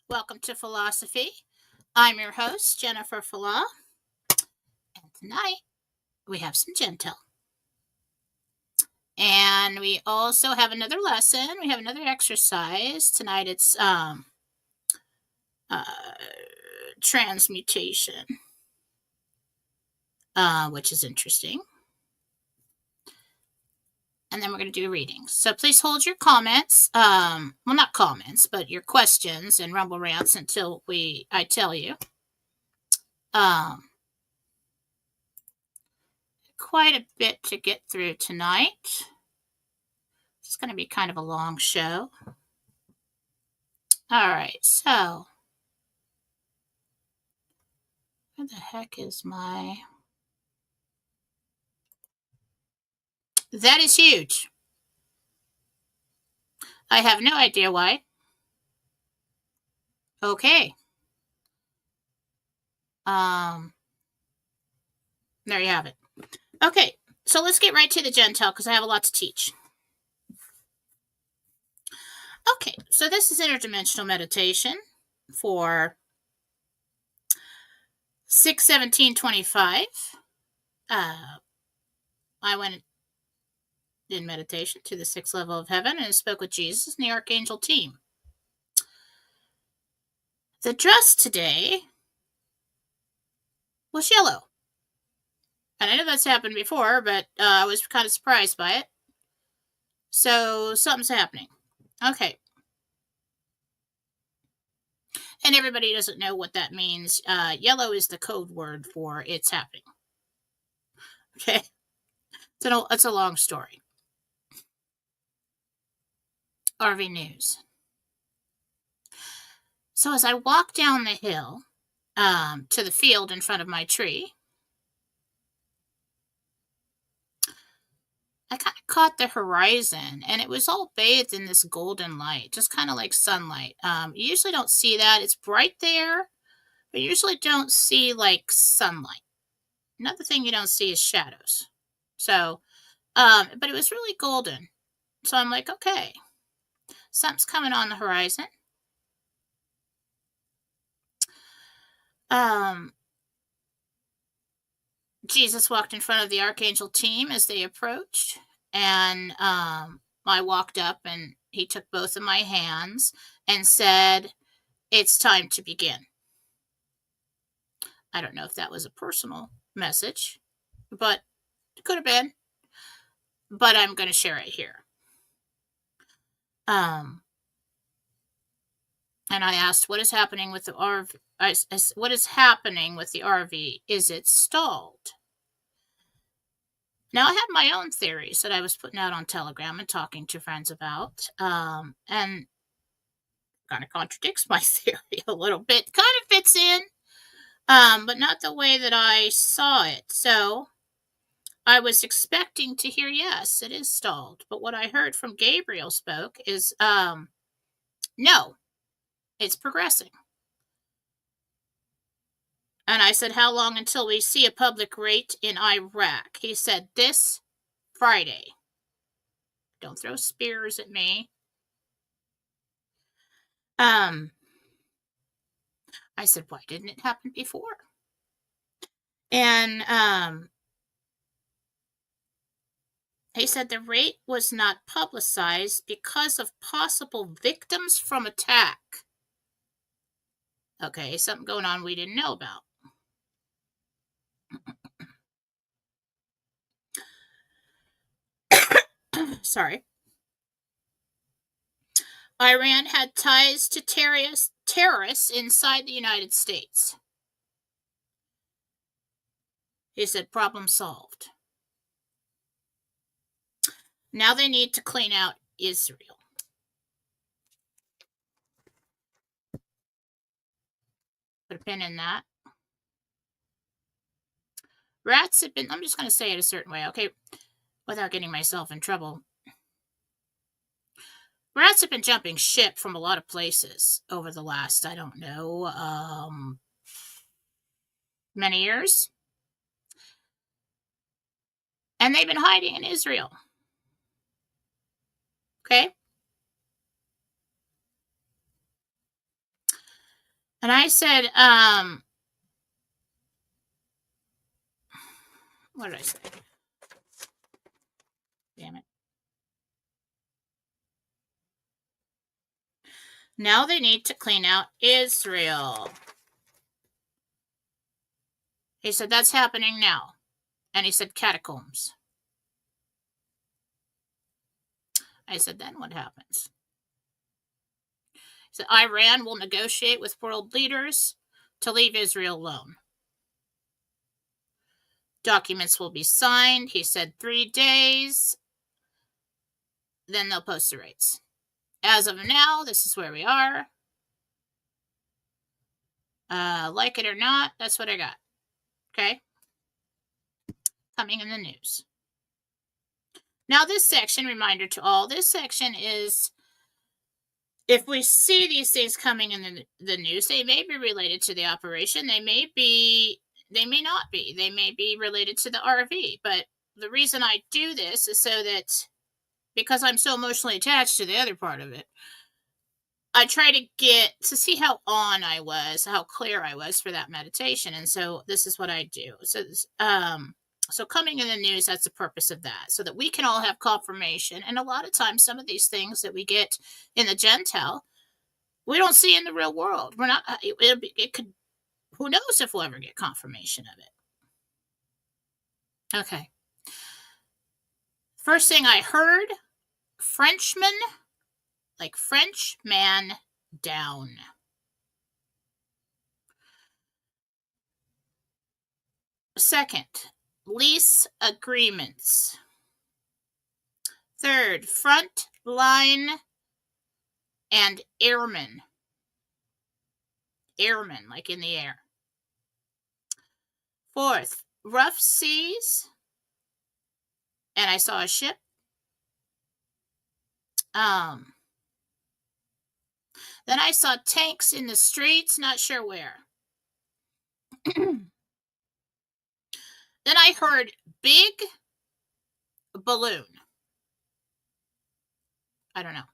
Welcome to Fallawsophy. I'm your host, Jennifer Fallaw, and tonight we have some Jentel. And we also have another lesson. We have another exercise. Tonight it's Transmutation, which is interesting. And then we're going to do readings. So please hold your comments, well, not comments, but your questions and rumble rants until I tell you. Quite a bit to get through tonight. It's going to be kind of a long show. All right, so where the heck is my... That is huge. I have no idea why. Okay. There you have it. Okay, so let's get right to the Jentel because I have a lot to teach. Okay, so this is interdimensional meditation for 6/17/25. I went in meditation to the 6th level of heaven and spoke with Jesus and the Archangel team. The dress today was yellow. And I know that's happened before, but I was kind of surprised by it. So something's happening. Okay. And everybody doesn't know what that means. Yellow is the code word for it's happening. Okay. It's a long story. RV News. So as I walk down the hill to the field in front of my tree, I kind of caught the horizon, and it was all bathed in this golden light, just kind of like sunlight. You usually don't see that. It's bright there, but you usually don't see like sunlight. Another thing you don't see is shadows. So, but it was really golden. So I'm like, okay, something's coming on the horizon. Jesus walked in front of the Archangel team as they approached, and I walked up and he took both of my hands and said, "It's time to begin." I don't know if that was a personal message, but it could have been. But I'm going to share it here. And I asked, what is happening with the RV? What is happening with the RV? Is it stalled? Now, I had my own theories that I was putting out on Telegram and talking to friends about, and kind of contradicts my theory a little bit. Kind of fits in, but not the way that I saw it. So I was expecting to hear, yes, it is stalled. But what I heard from Gabriel spoke is, no, it's progressing. And I said, how long until we see a public rate in Iraq? He said, this Friday. Don't throw spears at me. I said, why didn't it happen before? And he said the rate was not publicized because of possible victims from attack. Okay, something going on we didn't know about. Sorry. Iran had ties to terrorists inside the United States. He said, problem solved. Now they need to clean out Israel. Put a pin in that. Rats have been, I'm just going to say it a certain way, okay, without getting myself in trouble. Rats have been jumping ship from a lot of places over the last, I don't know, many years. And they've been hiding in Israel. Okay? And I said, what did I say? Damn it. Now they need to clean out Israel. He said, that's happening now. And he said, catacombs. I said, then what happens? He said, Iran will negotiate with world leaders to leave Israel alone. Documents will be signed. He said 3 days. Then they'll post the rates. As of now, this is where we are. Like it or not, that's what I got. Okay? Coming in the news. Now this section, reminder to all, this section is, if we see these things coming in the news, they may be related to the operation. They may not be. They may be related to the RV. But the reason I do this is so that, because I'm so emotionally attached to the other part of it, I try to get to see how on I was, how clear I was for that meditation. And so this is what I do. So coming in the news, that's the purpose of that, so that we can all have confirmation. And a lot of times, some of these things that we get in the Jentel, we don't see in the real world. We're not, it could, who knows if we'll ever get confirmation of it. Okay. First thing I heard, Frenchman, like French man down. Second, lease agreements. Third, front line and airmen. Airmen, like in the air. Fourth, rough seas. And I saw a ship. Then I saw tanks in the streets, not sure where. Then I heard big balloon. I don't know.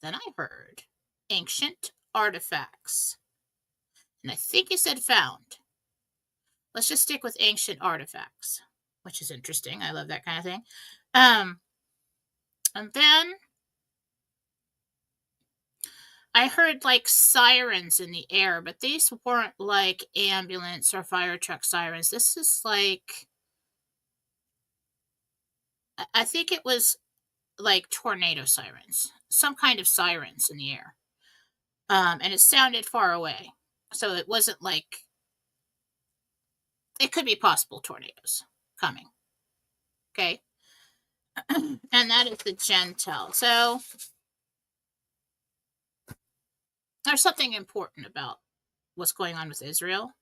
Then I heard ancient artifacts. And I think he said found. Let's just stick with ancient artifacts, which is interesting. I love that kind of thing. And then I heard like sirens in the air, but these weren't like ambulance or fire truck sirens. This is like, I think it was like tornado sirens, some kind of sirens in the air. And it sounded far away. So it wasn't like, it could be possible tornadoes coming. Okay. And that is the Jentel. So there's something important about what's going on with Israel.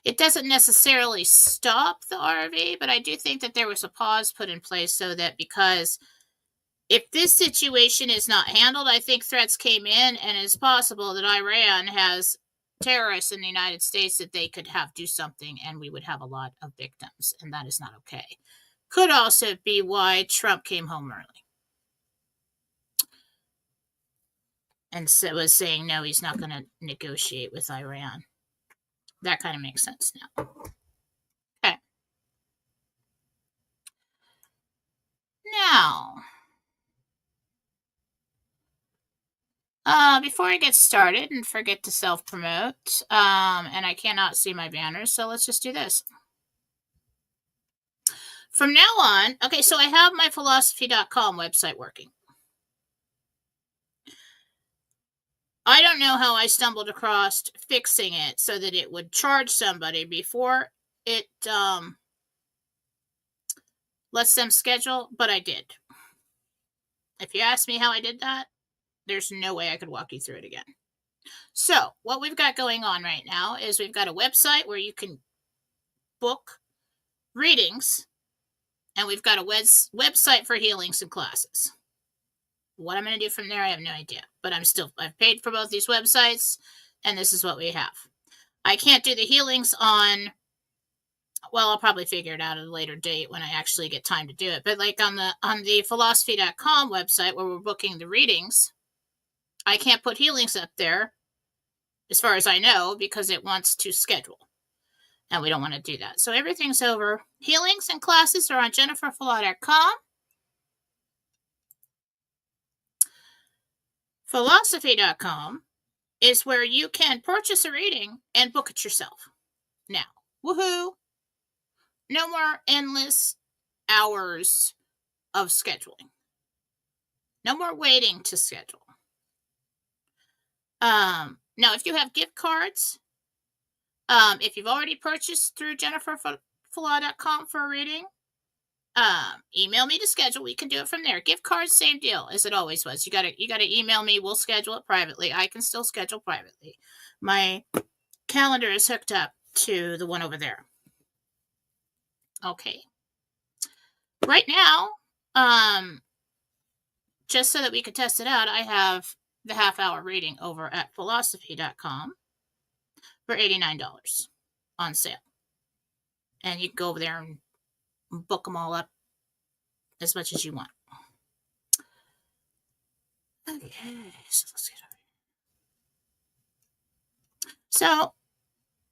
It doesn't necessarily stop the RV, but I do think that there was a pause put in place so that, because if this situation is not handled, I think threats came in, and it's possible that Iran has terrorists in the United States that they could have do something, and we would have a lot of victims, and that is not okay. Could also be why Trump came home early. And so was saying, no, he's not going to negotiate with Iran. That kind of makes sense now. Okay. Now, before I get started and forget to self-promote, and I cannot see my banners, so let's just do this. From now on, okay, so I have my Fallawsophy.com website working. I don't know how I stumbled across fixing it so that it would charge somebody before it lets them schedule, but I did. If you ask me how I did that, there's no way I could walk you through it again. So what we've got going on right now is we've got a website where you can book readings, and we've got a website for healings and classes. What I'm going to do from there, I have no idea. But I've paid for both these websites, and this is what we have. I can't do the healings on, well, I'll probably figure it out at a later date when I actually get time to do it. But like on the Fallawsophy.com website where we're booking the readings, I can't put healings up there, as far as I know, because it wants to schedule. And we don't want to do that. So everything's over. Healings and classes are on jenniferfallaw.com. Fallawsophy.com is where you can purchase a reading and book it yourself. Now, woohoo! No more endless hours of scheduling. No more waiting to schedule. Now, if you have gift cards, if you've already purchased through jenniferfallaw.com for a reading, email me to schedule. We can do it from there. Gift cards, same deal as it always was. You gotta email me. We'll schedule it privately. I can still schedule privately. My calendar is hooked up to the one over there. Okay. Right now, just so that we could test it out, I have the half-hour reading over at Fallawsophy.com for $89 on sale. And you can go over there and book them all up as much as you want. Okay, so let's get over here. So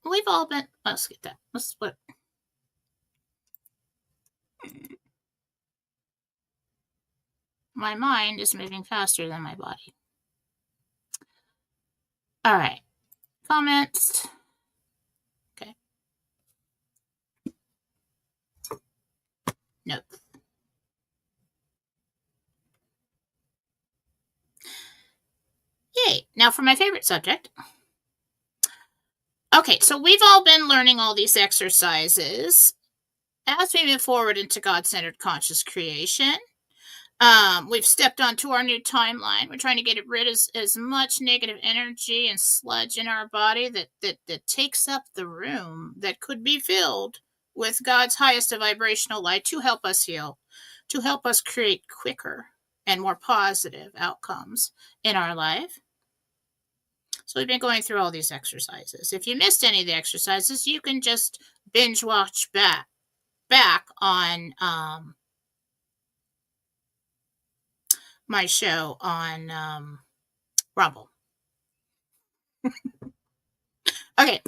we've all been. Let's get that. Let's put. My mind is moving faster than my body. All right. Comments. Okay. Notes. Yay. Now for my favorite subject. Okay, so we've all been learning all these exercises as we move forward into God-centered conscious creation. We've stepped onto our new timeline. We're trying to get rid of as much negative energy and sludge in our body that takes up the room that could be filled with God's highest vibrational light to help us heal, to help us create quicker and more positive outcomes in our life. So we've been going through all these exercises. If you missed any of the exercises, you can just binge watch back on my show on Rumble. Okay.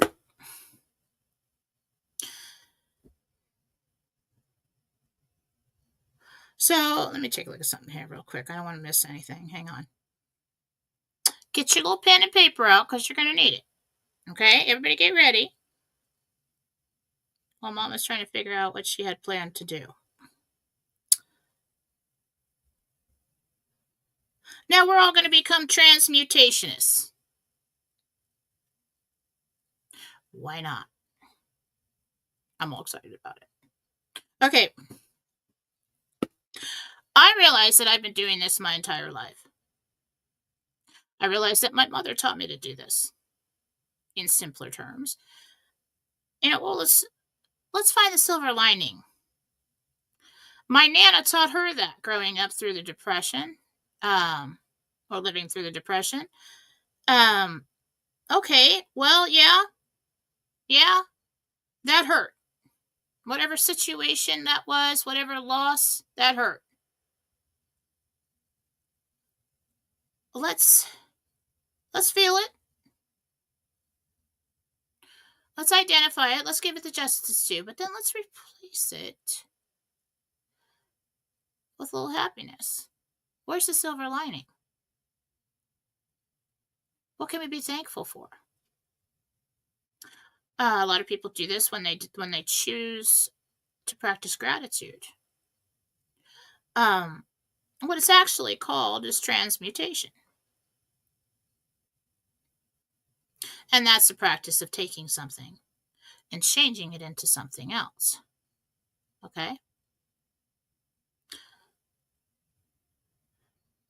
So let me take a look at something here real quick. I don't want to miss anything. Hang on. Get your little pen and paper out because you're going to need it. Okay, everybody get ready. While Mom was trying to figure out what she had planned to do. Now we're all going to become transmutationists. Why not? I'm all excited about it. Okay. I realize that I've been doing this my entire life. I realize that my mother taught me to do this in simpler terms. And well, let's find the silver lining. My Nana taught her that growing up through the Depression, or living through the Depression. Okay, well, yeah, that hurt. Whatever situation that was, whatever loss, that hurt. Let's feel it. Let's identify it. Let's give it the justice due, but then let's replace it with a little happiness. Where's the silver lining? What can we be thankful for? A lot of people do this when they choose to practice gratitude. What it's actually called is transmutation. And that's the practice of taking something and changing it into something else. Okay?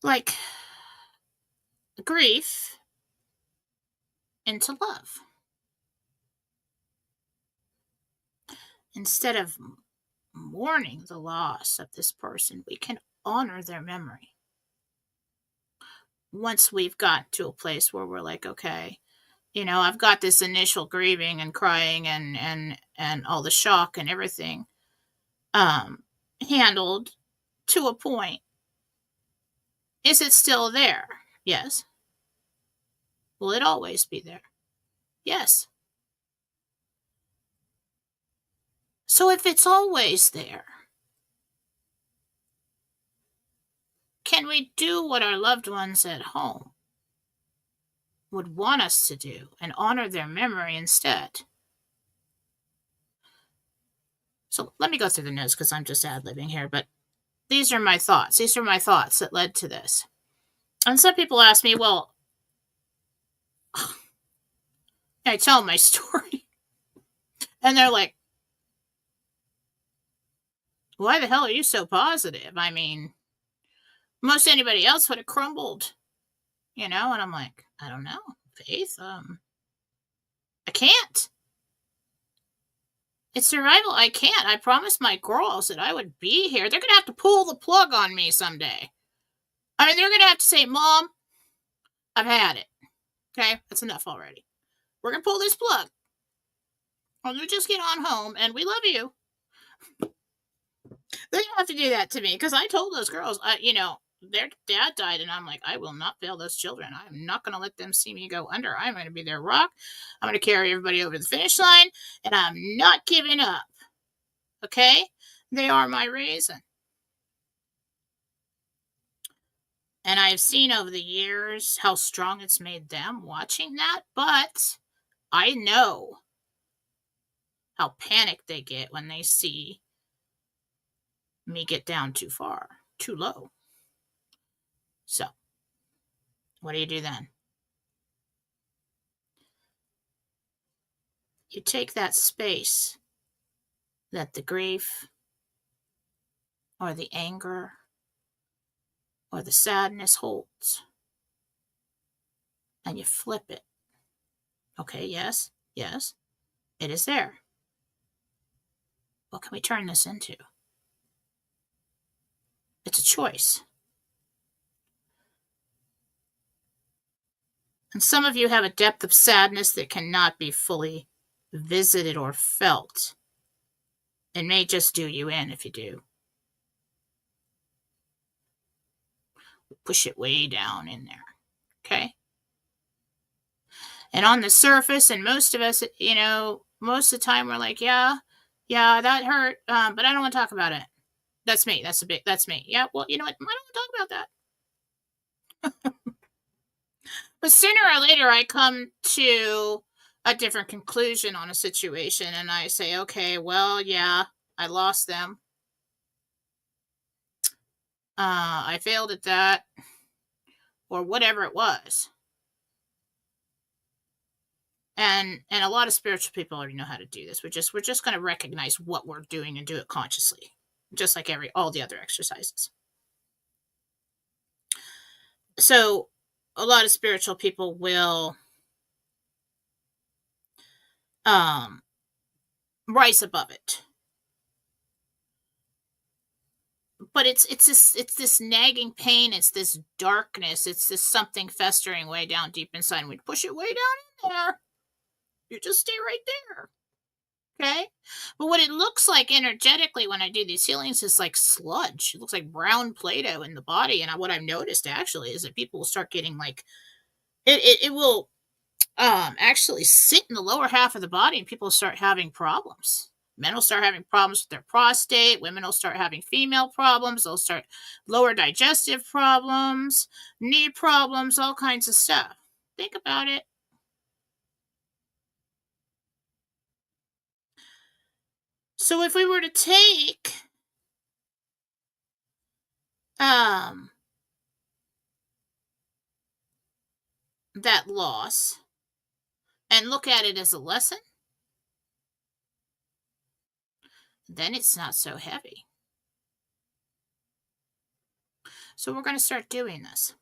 Like grief into love. Instead of mourning the loss of this person, we can honor their memory. Once we've got to a place where we're like, okay, I've got this initial grieving and crying and all the shock and everything handled to a point. Is it still there? Yes. Will it always be there? Yes. So if it's always there, can we do what our loved ones at home would want us to do and honor their memory instead? So let me go through the notes because I'm just ad-libbing here, but these are my thoughts. These are my thoughts that led to this. And some people ask me, well, I tell my story, and they're like, why the hell are you so positive? I mean, most anybody else would have crumbled, And I'm like, I don't know, Faith, I can't. It's survival. I can't. I promised my girls that I would be here. They're going to have to pull the plug on me someday. I mean, they're going to have to say, Mom, I've had it. Okay? That's enough already. We're going to pull this plug. Or you just get on home, and we love you. They don't have to do that to me, because I told those girls, their dad died, and I'm like, I will not fail those children. I'm not going to let them see me go under. I'm going to be their rock. I'm going to carry everybody over the finish line, and I'm not giving up. Okay? They are my reason. And I've seen over the years how strong it's made them watching that, but I know how panicked they get when they see me get down too far, too low. So, what do you do then? You take that space that the grief or the anger or the sadness holds, and you flip it. Okay, yes, it is there. What can we turn this into? It's a choice. And some of you have a depth of sadness that cannot be fully visited or felt. It may just do you in if you do. Push it way down in there. Okay? And on the surface, and most of us, most of the time we're like, yeah, that hurt, but I don't want to talk about it. That's me. That's me. Yeah, well, you know what? I don't want to talk about that. But sooner or later, I come to a different conclusion on a situation, and I say, okay, well, yeah, I lost them. I failed at that, or whatever it was. And a lot of spiritual people already know how to do this. We're just going to recognize what we're doing and do it consciously, just like all the other exercises. So a lot of spiritual people will rise above it. But it's this nagging pain, it's this darkness, it's this something festering way down deep inside. And we push it way down in there. You just stay right there. Okay? But what it looks like energetically when I do these healings is like sludge. It looks like brown Play-Doh in the body. And what I've noticed actually is that people will start getting like, it will actually sit in the lower half of the body, and people start having problems. Men will start having problems with their prostate. Women will start having female problems. They'll start lower digestive problems, knee problems, all kinds of stuff. Think about it. So if we were to take that loss and look at it as a lesson, then it's not so heavy. So we're going to start doing this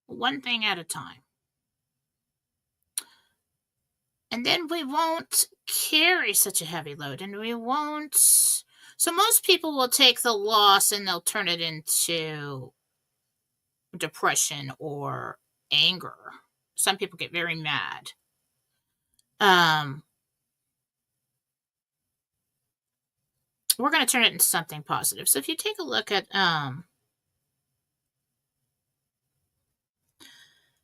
one thing at a time. And then we won't carry such a heavy load, and we won't. So most people will take the loss and they'll turn it into depression or anger. Some people get very mad. We're going to turn it into something positive. So if you take a look at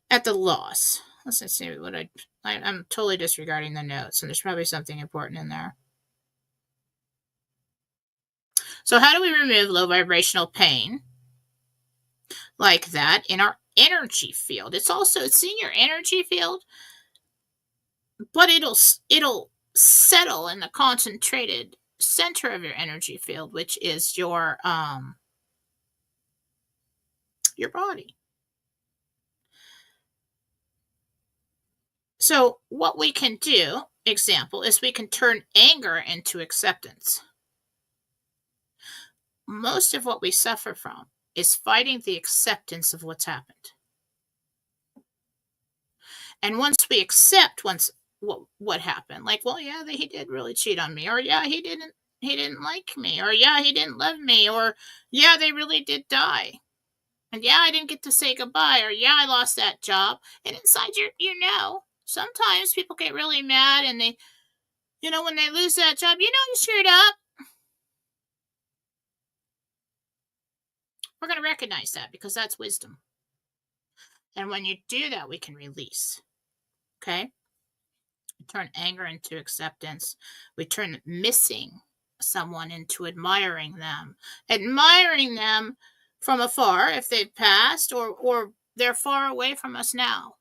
at the loss. Let's see what I'm totally disregarding the notes, and there's probably something important in there. So how do we remove low vibrational pain like that in our energy field? It's in your energy field, but it'll settle in the concentrated center of your energy field, which is your body. So what we can do, example, is we can turn anger into acceptance. Most of what we suffer from is fighting the acceptance of what's happened. And once we accept what happened, like, well, yeah, he did really cheat on me, or yeah, he didn't like me, or yeah, he didn't love me, or yeah, they really did die. And yeah, I didn't get to say goodbye, or yeah, I lost that job. And inside sometimes people get really mad, and they, when they lose that job, you screwed up. We're going to recognize that because that's wisdom. And when you do that, we can release. Okay? We turn anger into acceptance. We turn missing someone into admiring them. Admiring them from afar if they've passed, or they're far away from us now.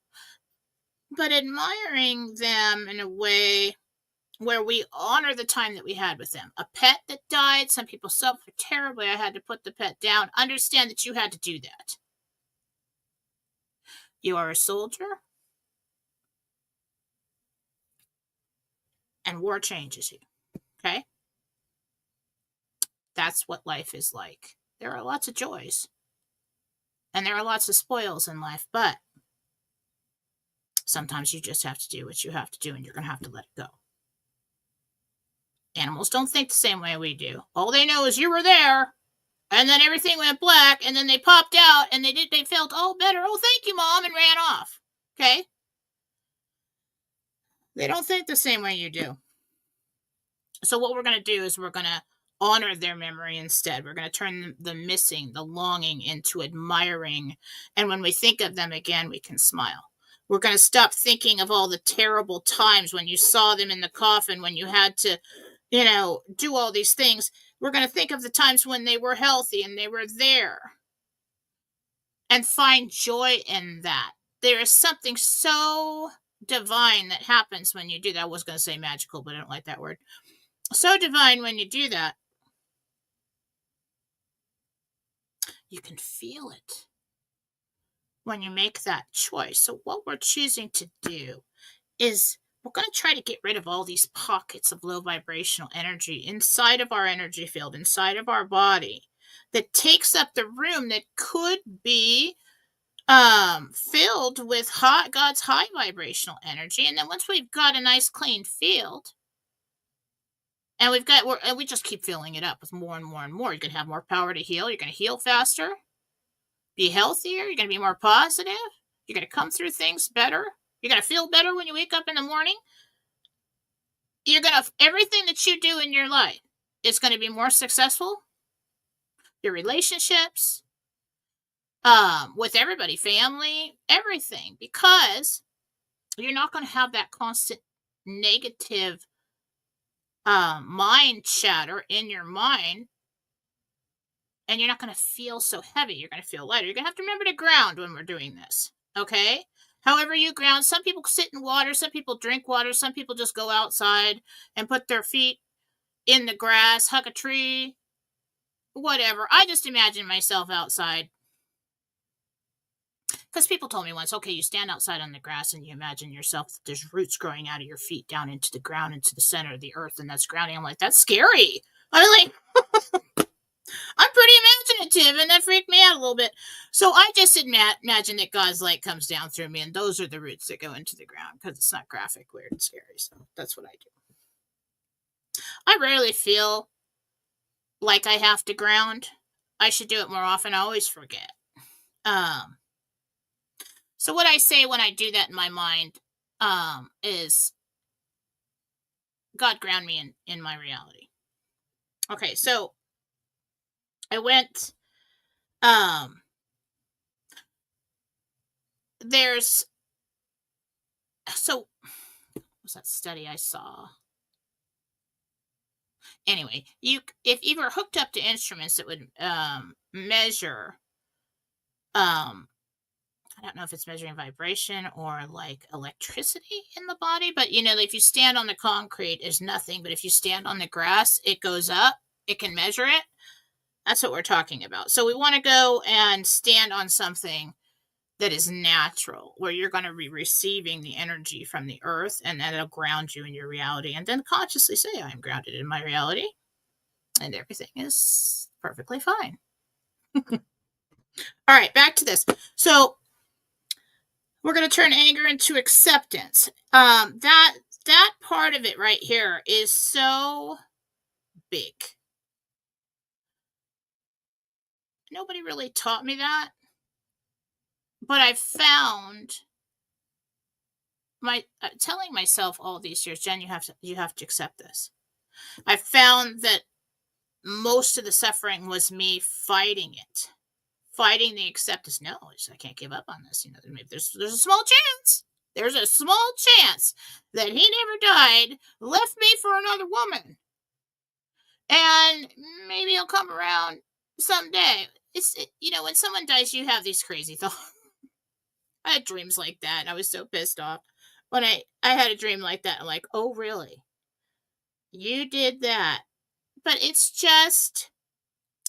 But admiring them in a way where we honor the time that we had with them. A pet that died, some people suffer terribly. I had to put the pet down. Understand that you had to do that. You are a soldier, and war changes you. Okay? That's what life is like. There are lots of joys, and there are lots of spoils in life, but sometimes you just have to do what you have to do, and you're going to have to let it go. Animals don't think the same way we do. All they know is you were there, and then everything went black, and then they popped out, and they felt all better. Oh, thank you, Mom, and ran off. Okay? They don't think the same way you do. So what we're going to do is we're going to honor their memory instead. We're going to turn the missing, the longing, into admiring. And when we think of them again, we can smile. We're going to stop thinking of all the terrible times when you saw them in the coffin, when you had to, do all these things. We're going to think of the times when they were healthy and they were there, and find joy in that. There is something so divine that happens when you do that. I was going to say magical, but I don't like that word. So divine when you do that. You can feel it when you make that choice. So what we're choosing to do is we're going to try to get rid of all these pockets of low vibrational energy inside of our energy field, inside of our body, that takes up the room that could be filled with God's high vibrational energy. And then once we've got a nice clean field, and we just keep filling it up with more and more and more. You're going to have more power to heal. You're going to heal faster, be healthier. You're going to be more positive. You're going to come through things better. You're going to feel better when you wake up in the morning. Everything that you do in your life is going to be more successful. Your relationships, with everybody, family, everything, because you're not going to have that constant negative mind chatter in your mind, and you're not going to feel so heavy. You're going to feel lighter. You're going to have to remember to ground when we're doing this, okay? However you ground. Some people sit in water, some people drink water, some people just go outside and put their feet in the grass, hug a tree, whatever. I just imagine myself outside, because people told me once, okay, you stand outside on the grass and you imagine yourself, there's roots growing out of your feet down into the ground, into the center of the earth, and that's grounding. I'm like, that's scary. I'm like, I'm pretty imaginative, and that freaked me out a little bit. So I just imagine that God's light comes down through me, and those are the roots that go into the ground, because it's not graphic, weird, and scary. So that's what I do. I rarely feel like I have to ground. I should do it more often. I always forget. So what I say when I do that in my mind is, God, ground me in my reality. Okay, so I went there's so what was that study I saw? Anyway, if you were hooked up to instruments that would measure, um I don't know if it's measuring vibration or like electricity in the body, but if you stand on the concrete, there's nothing. But if you stand on the grass, it goes up. It can measure it. That's what we're talking about. So we want to go and stand on something that is natural, where you're going to be receiving the energy from the earth, and then it'll ground you in your reality. And then consciously say, I'm grounded in my reality, and everything is perfectly fine. All right, back to this. So we're going to turn anger into acceptance. That part of it right here is so big. Nobody really taught me that, but I found my telling myself all these years, Jen, you have to accept this. I found that most of the suffering was me fighting it, fighting the acceptance. No, I can't give up on this. Maybe there's a small chance. There's a small chance that he never died, left me for another woman, and maybe he'll come around someday. When someone dies, you have these crazy thoughts. I had dreams like that, and I was so pissed off when I had a dream like that. I'm like, oh really? You did that? But it's just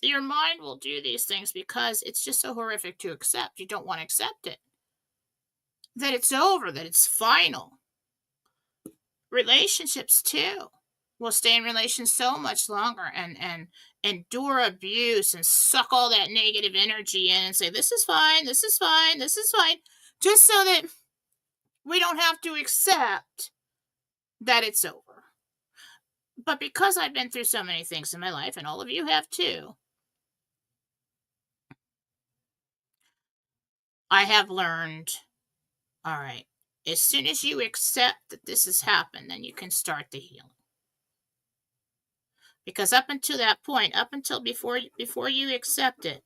your mind will do these things because it's just so horrific to accept. You don't want to accept it. That it's over, that it's final. Relationships too will stay in relations so much longer and endure abuse and suck all that negative energy in and say, this is fine, this is fine, this is fine, just so that we don't have to accept that it's over. But because I've been through so many things in my life, and all of you have too, I have learned, all right, as soon as you accept that this has happened, then you can start the healing. Because up until that point, up until before you accept it,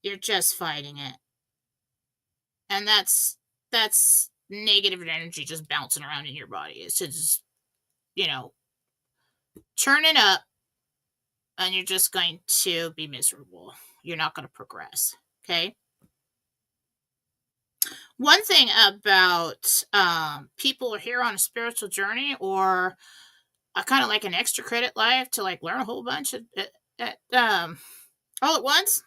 you're just fighting it. And that's negative energy just bouncing around in your body. It's just, churning up, and you're just going to be miserable. You're not going to progress. Okay? One thing about people who are here on a spiritual journey, or kind of like an extra credit life to like learn a whole bunch all at once.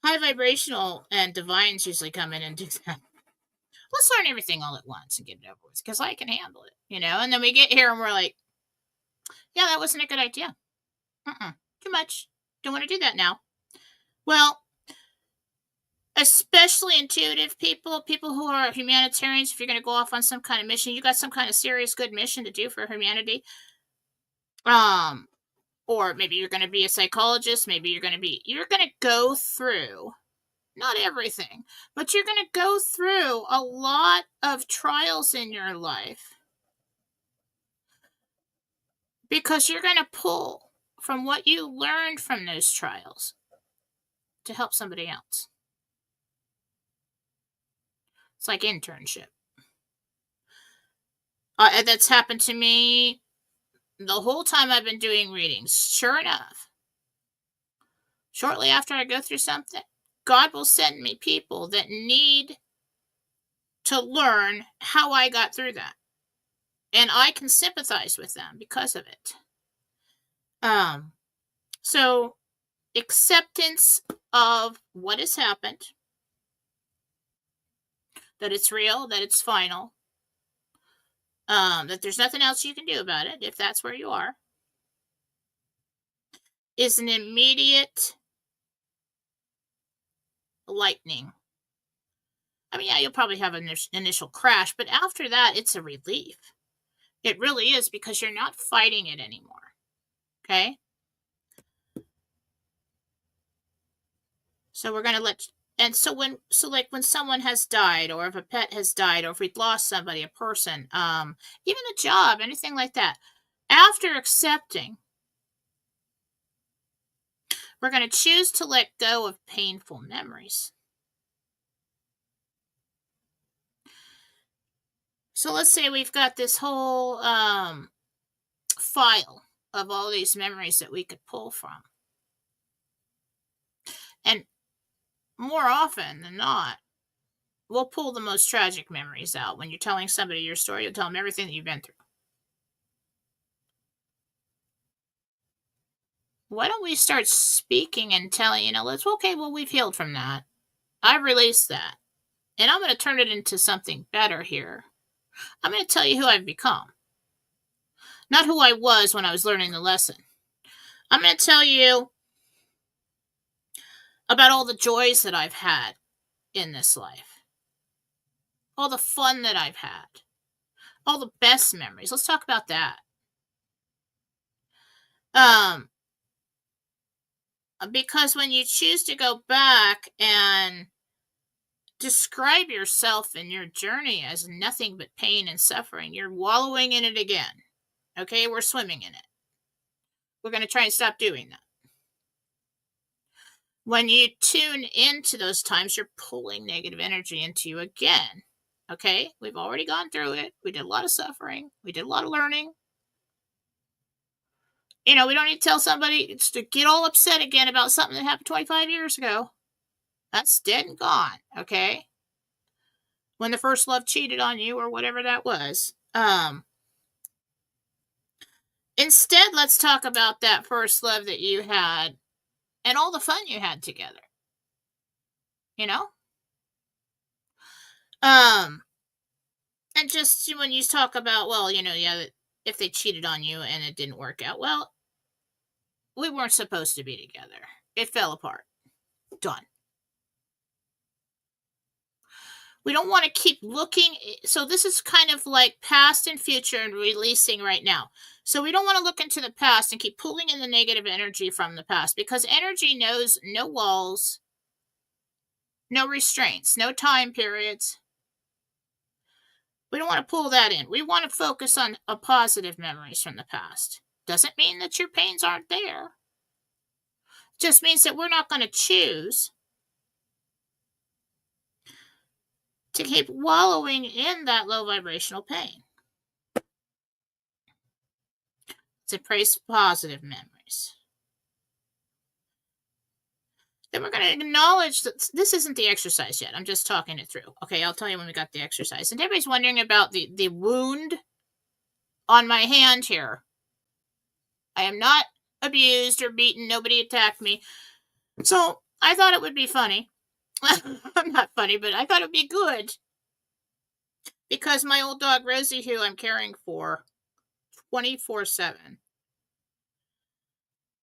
High vibrational and divines usually come in and do that. Let's learn everything all at once and get it over with, because I can handle it, And then we get here and we're like, yeah, that wasn't a good idea. Too much. Don't want to do that now. Well, especially intuitive people who are humanitarians, if you're going to go off on some kind of mission, you got some kind of serious good mission to do for humanity. Or maybe you're going to be a psychologist. Maybe you're going to go through, not everything, but you're going to go through a lot of trials in your life, because you're going to pull from what you learned from those trials to help somebody else. It's like internship. And that's happened to me the whole time I've been doing readings. Sure enough, shortly after I go through something, God will send me people that need to learn how I got through that. And I can sympathize with them because of it. So acceptance of what has happened, that it's real, that it's final, that there's nothing else you can do about it if that's where you are, is an immediate lightning. I mean, yeah, you'll probably have an initial crash, but after that, it's a relief. It really is, because you're not fighting it anymore. Okay? So we're going to when someone has died, or if a pet has died, or if we've lost somebody, a person, even a job, anything like that, after accepting, we're going to choose to let go of painful memories. So let's say we've got this whole file of all these memories that we could pull from. And more often than not, we'll pull the most tragic memories out. When you're telling somebody your story, you'll tell them everything that you've been through. Why don't we start speaking and telling, okay, well, we've healed from that. I've released that. And I'm going to turn it into something better here. I'm going to tell you who I've become, not who I was when I was learning the lesson. I'm going to tell you about all the joys that I've had in this life, all the fun that I've had, all the best memories. Let's talk about that. Because when you choose to go back and describe yourself and your journey as nothing but pain and suffering, you're wallowing in it again. Okay, we're swimming in it. We're going to try and stop doing that. When you tune into those times, you're pulling negative energy into you again. Okay, we've already gone through it. We did a lot of suffering. We did a lot of learning. We don't need to tell somebody to get all upset again about something that happened 25 years ago. That's dead and gone, okay? When the first love cheated on you or whatever that was. Instead, let's talk about that first love that you had and all the fun you had together. And just when you talk about, well, if they cheated on you and it didn't work out, well, we weren't supposed to be together. It fell apart. Done. We don't want to keep looking. So this is kind of like past and future and releasing right now. So we don't want to look into the past and keep pulling in the negative energy from the past, because energy knows no walls, no restraints, no time periods. We don't want to pull that in. We want to focus on positive memories from the past. Doesn't mean that your pains aren't there. Just means that we're not going to choose to keep wallowing in that low vibrational pain. Let's embrace positive memories. Then we're going to acknowledge that this isn't the exercise yet. I'm just talking it through. Okay, I'll tell you when we got the exercise. And everybody's wondering about the wound on my hand here. I am not abused or beaten. Nobody attacked me. So I thought it would be funny. I'm not funny, but I thought it would be good. Because my old dog, Rosie, who I'm caring for 24/7,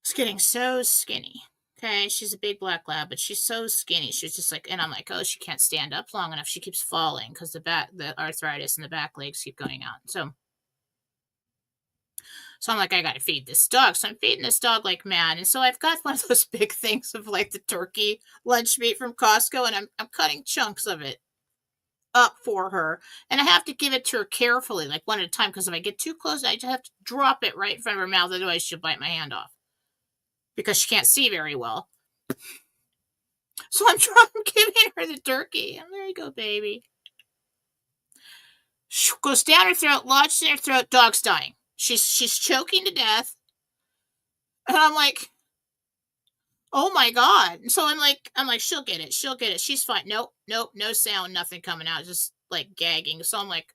is getting so skinny. Okay, she's a big black lab, but she's so skinny. She's just like, and I'm like, oh, she can't stand up long enough. She keeps falling because the arthritis in the back legs keep going out. So I'm like, I got to feed this dog. So I'm feeding this dog like mad. And so I've got one of those big things of like the turkey lunch meat from Costco, and I'm cutting chunks of it up for her. And I have to give it to her carefully, like one at a time, because if I get too close, I just have to drop it right in front of her mouth. Otherwise, she'll bite my hand off because she can't see very well. So I'm giving her the turkey. And there you go, baby. She goes down her throat, lodged in her throat, dog's dying. She's choking to death. And I'm like, oh my God. And so I'm like, she'll get it. She's fine. Nope, no sound, nothing coming out, just like gagging. So I'm like,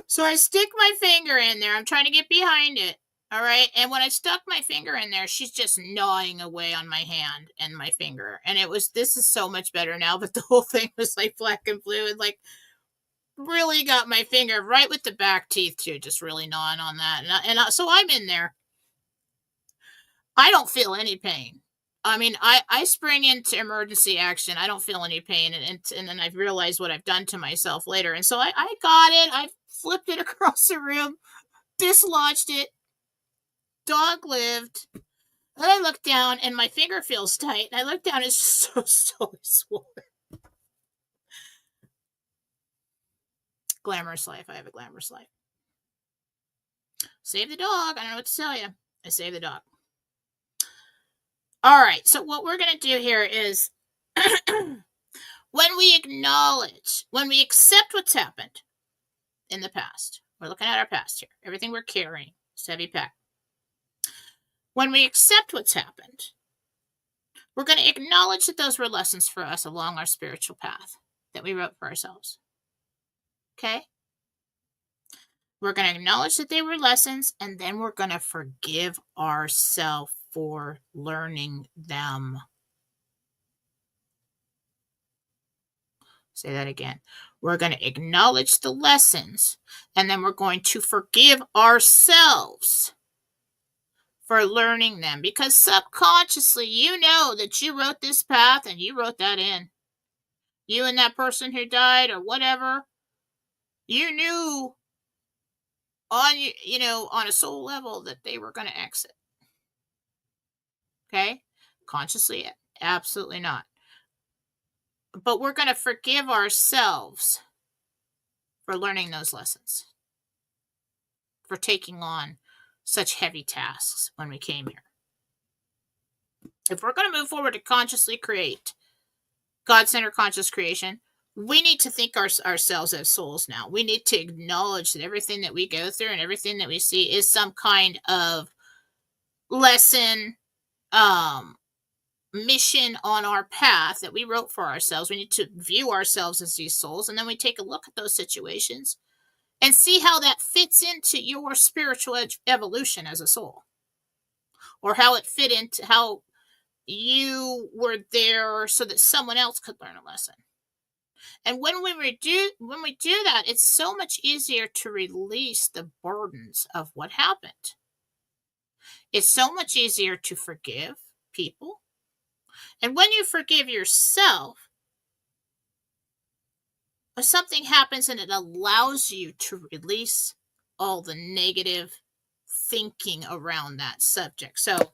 so I stick my finger in there. I'm trying to get behind it. All right. And when I stuck my finger in there, she's just gnawing away on my hand and my finger. And this is so much better now, but the whole thing was like black and blue and like really got my finger right with the back teeth too, just really gnawing on that. So I'm in there. I don't feel any pain. I mean, I spring into emergency action. I don't feel any pain. And then I've realized what I've done to myself later. And so I got it. I flipped it across the room, dislodged it. Dog lived. Then I look down and my finger feels tight. And I look down, it's just so swollen. Glamorous life. I have a glamorous life. Save the dog. I don't know what to tell you. I saved the dog. All right. So what we're going to do here is when we acknowledge, when we accept what's happened, in the past. We're looking at our past here. Everything we're carrying is heavy pack. When we accept what's happened, we're going to acknowledge that those were lessons for us along our spiritual path that we wrote for ourselves. Okay? We're going to acknowledge that they were lessons, and then we're going to forgive ourselves for learning them. Say that again. We're going to acknowledge the lessons, and then we're going to forgive ourselves for learning them, because subconsciously you know that you wrote this path and you wrote that in. You and that person who died or whatever, you knew on a soul level that they were going to exit. Okay? Consciously, absolutely not. But we're going to forgive ourselves for learning those lessons, for taking on such heavy tasks when we came here. If we're going to move forward to consciously create God-centered conscious creation, we need to think ourselves as souls now. We need to acknowledge that everything that we go through and everything that we see is some kind of lesson, mission on our path that we wrote for ourselves. We need to view ourselves as these souls, and then we take a look at those situations and see how that fits into your spiritual evolution as a soul, or how it fit into how you were there so that someone else could learn a lesson. And when we do that, it's so much easier to release the burdens of what happened. It's so much easier to forgive people. And when you forgive yourself, something happens and it allows you to release all the negative thinking around that subject. So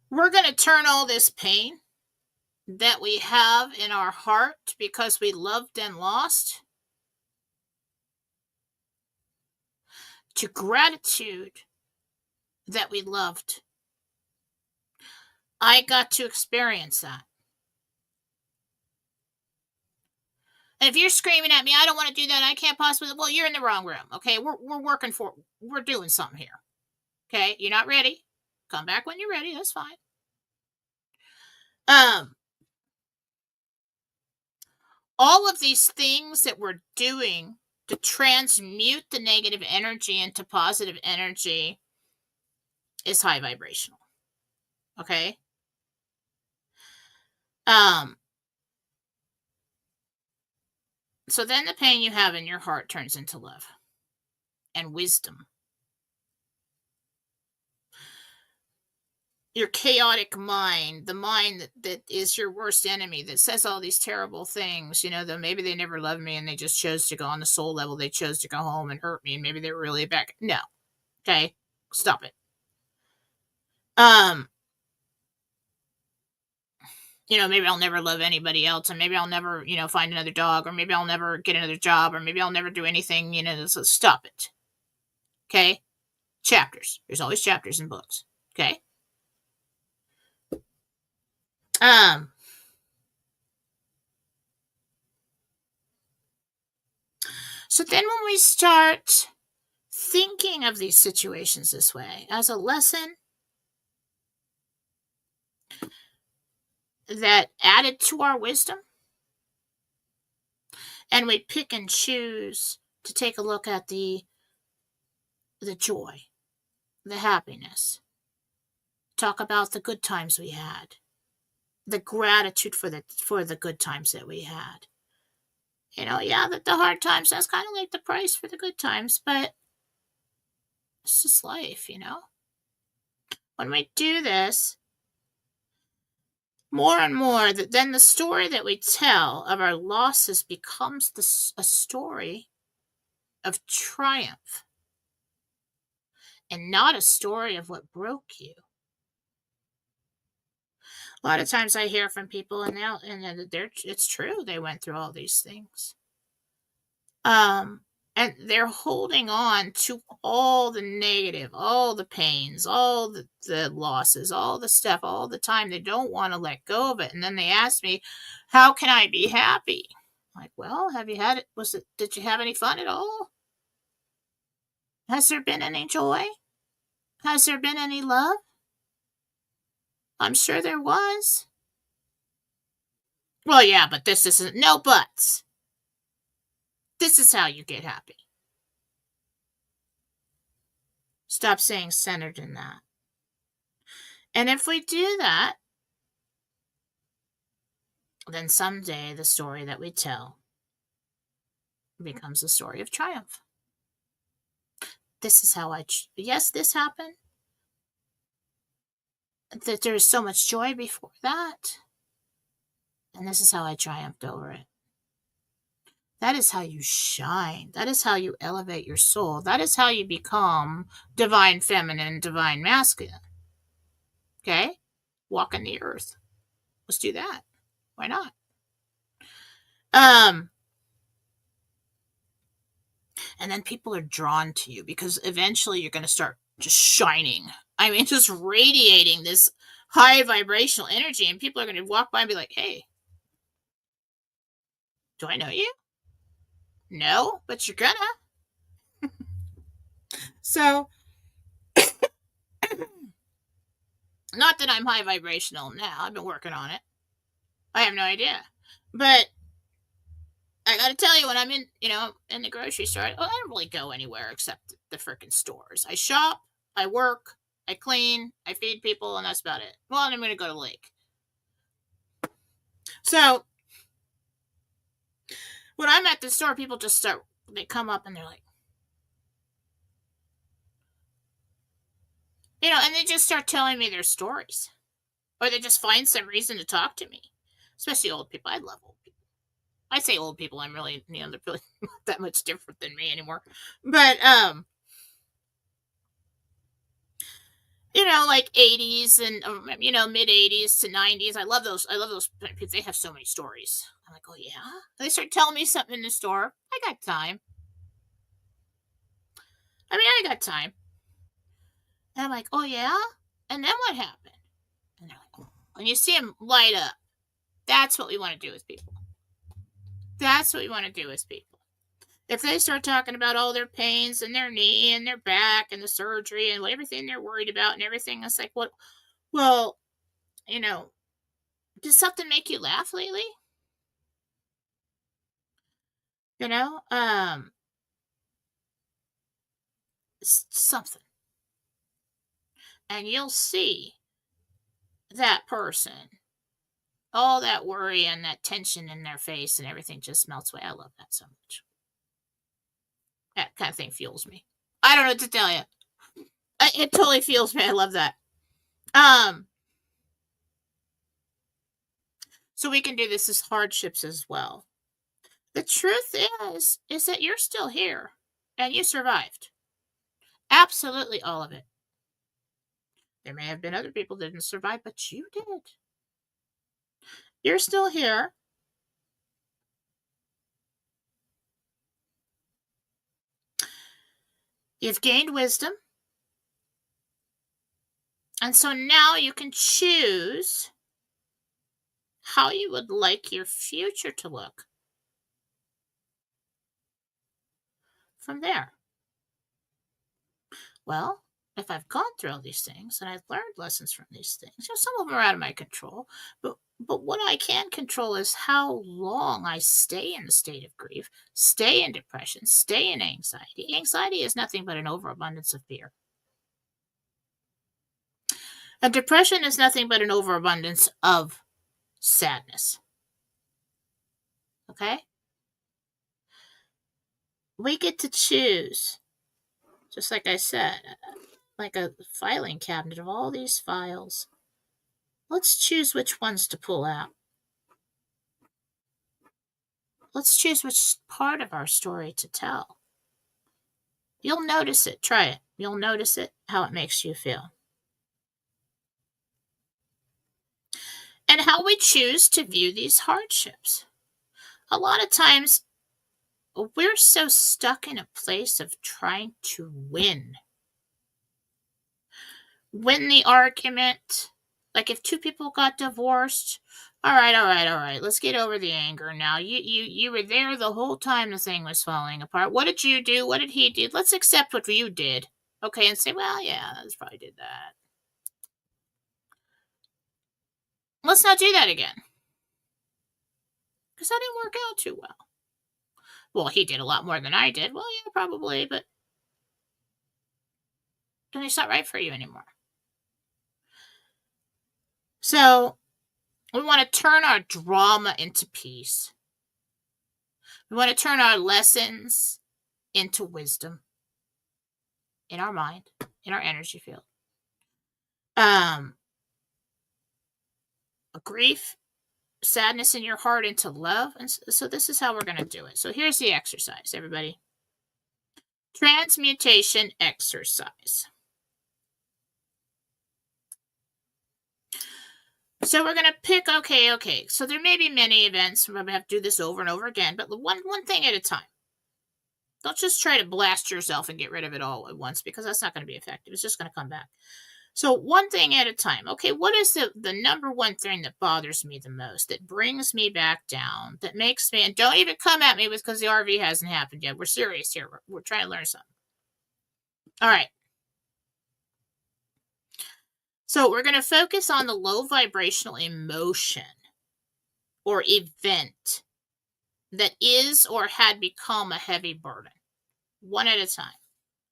we're going to turn all this pain that we have in our heart because we loved and lost to gratitude that we loved. I got to experience that. And if you're screaming at me, I don't want to do that, I can't possibly, well, you're in the wrong room. Okay, we're doing something here. Okay, you're not ready. Come back when you're ready. That's fine. All of these things that we're doing to transmute the negative energy into positive energy is high vibrational. Okay? So then the pain you have in your heart turns into love and wisdom. Your chaotic mind, the mind that is your worst enemy, that says all these terrible things, that maybe they never loved me and they just chose to go on the soul level. They chose to go home and hurt me, and maybe they were really back. No. Okay? Stop it. Maybe I'll never love anybody else, and maybe I'll never, find another dog, or maybe I'll never get another job, or maybe I'll never do anything, so stop it. Okay? Chapters. There's always chapters in books. Okay? So then when we start thinking of these situations this way as a lesson that added to our wisdom, and we pick and choose to take a look at the joy, the happiness, talk about the good times we had, the gratitude for the good times that we had. That the hard times, that's kind of like the price for the good times, but it's just life, When we do this, more and more, then the story that we tell of our losses becomes a story of triumph and not a story of what broke you. A lot of times I hear from people it's true, they went through all these things. And And they're holding on to all the negative, all the pains, all the losses, all the stuff, all the time. They don't want to let go of it. And then they ask me, how can I be happy? I'm like, well, have you had it? Did you have any fun at all? Has there been any joy? Has there been any love? I'm sure there was. Well, yeah, but this isn't, no buts. This is how you get happy. Stop saying centered in that. And if we do that, then someday the story that we tell becomes a story of triumph. This is how yes, this happened. That there is so much joy before that. And this is how I triumphed over it. That is how you shine. That is how you elevate your soul. That is how you become divine feminine, divine masculine. Okay? Walking the earth. Let's do that. Why not? And then people are drawn to you because eventually you're going to start just shining. I mean, just radiating this high vibrational energy, and people are going to walk by and be like, hey, do I know you? No, but you're gonna. So, not that I'm high vibrational now. I've been working on it. I have no idea. But I gotta tell you, when I'm in the grocery store, I don't really go anywhere except the frickin' stores. I shop, I work, I clean, I feed people, and that's about it. Well, and I'm gonna go to the lake. So, when I'm at the store, people just they come up and they're like, and they just start telling me their stories. Or they just find some reason to talk to me. Especially old people. I love old people. I say old people, I'm really, they're really not that much different than me anymore. But, like 80s and, mid 80s to 90s. I love those because they have so many stories. I'm like, oh yeah? They start telling me something in the store. I got time. I got time. And I'm like, oh yeah? And then what happened? And they're like, oh. And you see them light up. That's what we want to do with people. That's what we want to do with people. If they start talking about all their pains and their knee and their back and the surgery and everything they're worried about and everything, it's like, what? Well, did something make you laugh lately? Something. And you'll see that person, all that worry and that tension in their face and everything just melts away. I love that so much. That kind of thing fuels me. I don't know what to tell you. It totally fuels me. I love that. So we can do this as hardships as well. The truth is that you're still here and you survived. Absolutely all of it. There may have been other people that didn't survive, but you did. You're still here. You've gained wisdom. And so now you can choose how you would like your future to look. From there. Well, if I've gone through all these things and I've learned lessons from these things, some of them are out of my control, but what I can control is how long I stay in a state of grief, stay in depression, stay in anxiety. Anxiety is nothing but an overabundance of fear. And depression is nothing but an overabundance of sadness. Okay? We get to choose, just like I said, like a filing cabinet of all these files. Let's choose which ones to pull out. Let's choose which part of our story to tell. You'll notice it. Try it. You'll notice it, how it makes you feel. And how we choose to view these hardships. A lot of times we're so stuck in a place of trying to win the argument. Like if two people got divorced, all right, let's get over the anger now. You were there the whole time the thing was falling apart. What did you do? What did he do? Let's accept what you did. Okay, and say, well, yeah, that's probably did that. Let's not do that again. Because that didn't work out too well. Well, he did a lot more than I did. Well, yeah, probably, but then it's not right for you anymore. So we want to turn our drama into peace. We want to turn our lessons into wisdom in our mind, in our energy field. Grief, sadness in your heart into love. And so this is how we're going to do it. So here's the exercise, everybody. Transmutation exercise. So we're going to pick, okay. So there may be many events. We're going to have to do this over and over again, but one thing at a time. Don't just try to blast yourself and get rid of it all at once, because that's not going to be effective. It's just going to come back. So one thing at a time. Okay, what is the number one thing that bothers me the most, that brings me back down, that makes me, and don't even come at me with because the RV hasn't happened yet. We're serious here. We're trying to learn something. All right. So we're going to focus on the low vibrational emotion or event that is or had become a heavy burden. One at a time.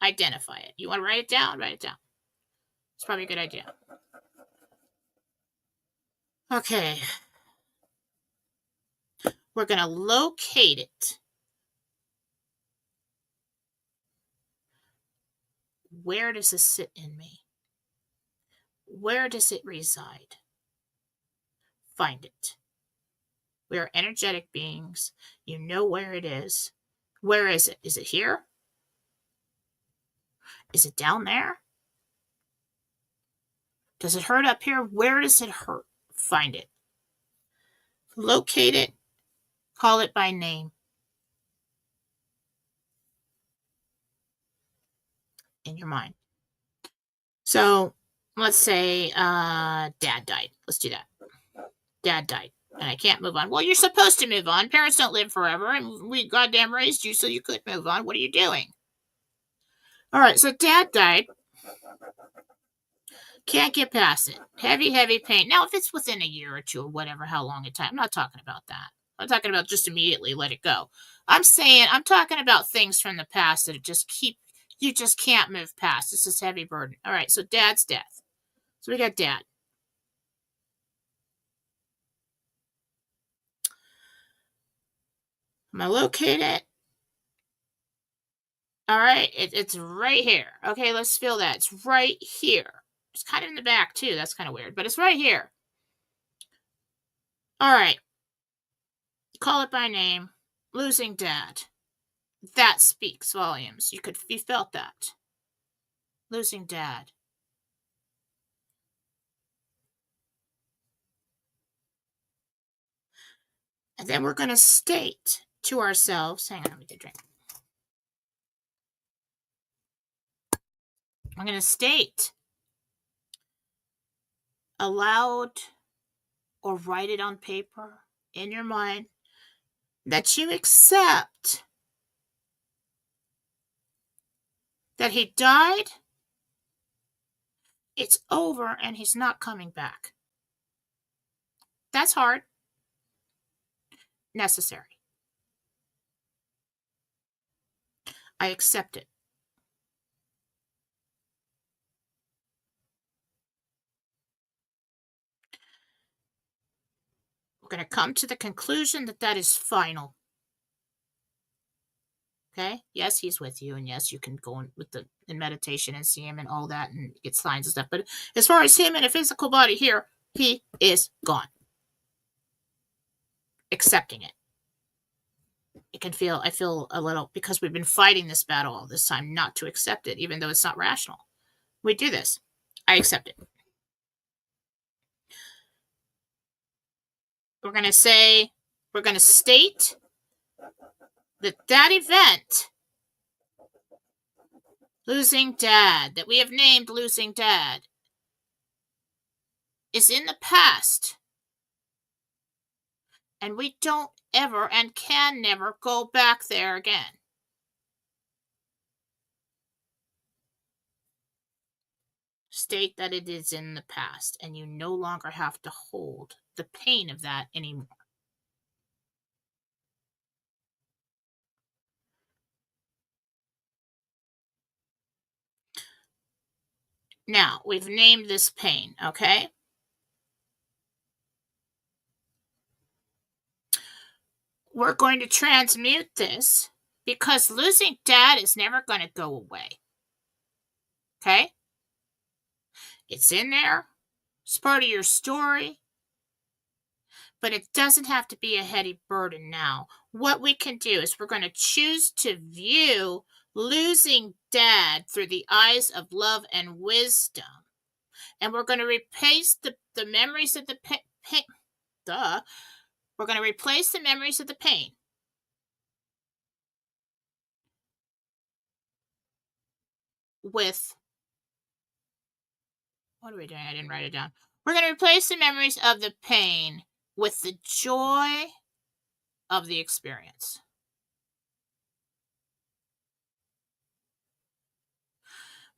Identify it. You want to write it down? Write it down. It's probably a good idea. Okay. We're going to locate it. Where does this sit in me? Where does it reside? Find it. We are energetic beings. You know where it is. Where is it? Is it here? Is it down there? Does it hurt up here? Where does it hurt? Find it. Locate it. Call it by name. In your mind. So let's say Dad died. Let's do that. Dad died. And I can't move on. Well, you're supposed to move on. Parents don't live forever. And we goddamn raised you so you could move on. What are you doing? All right. So Dad died. Can't get past it. Heavy, heavy pain. Now, if it's within a year or two or whatever, how long a time, I'm not talking about that. I'm talking about just immediately let it go. I'm talking about things from the past that you just can't move past. It's this heavy burden. All right, so Dad's death. So we got Dad. I'm going to locate it. All right, it's right here. Okay, let's feel that. It's right here. It's kind of in the back, too. That's kind of weird, but it's right here. All right. Call it by name. Losing Dad. That speaks volumes. You felt that. Losing Dad. And then we're going to state to ourselves, hang on, let me get a drink. I'm going to state aloud or write it on paper in your mind that you accept that he died, it's over, and he's not coming back. That's hard. Necessary. I accept it. We're going to come to the conclusion that is final. Okay? Yes, he's with you, and yes, you can go in meditation and see him and all that and get signs and stuff. But as far as him in a physical body here, he is gone. Accepting it. I feel a little, because we've been fighting this battle all this time not to accept it, even though it's not rational. We do this. I accept it. We're going to state that event, losing dad, that we have named losing dad, is in the past, and we don't ever and can never go back there again. State that it is in the past, and you no longer have to hold the pain of that anymore. Now, we've named this pain, okay? We're going to transmute this because losing dad is never going to go away. Okay? It's in there. It's part of your story. But it doesn't have to be a heady burden now. What we can do is we're going to choose to view losing dad through the eyes of love and wisdom. And we're going to replace the memories of the pain. We're going to replace the memories of the pain with, what are we doing? I didn't write it down. We're going to replace the memories of the pain with the joy of the experience.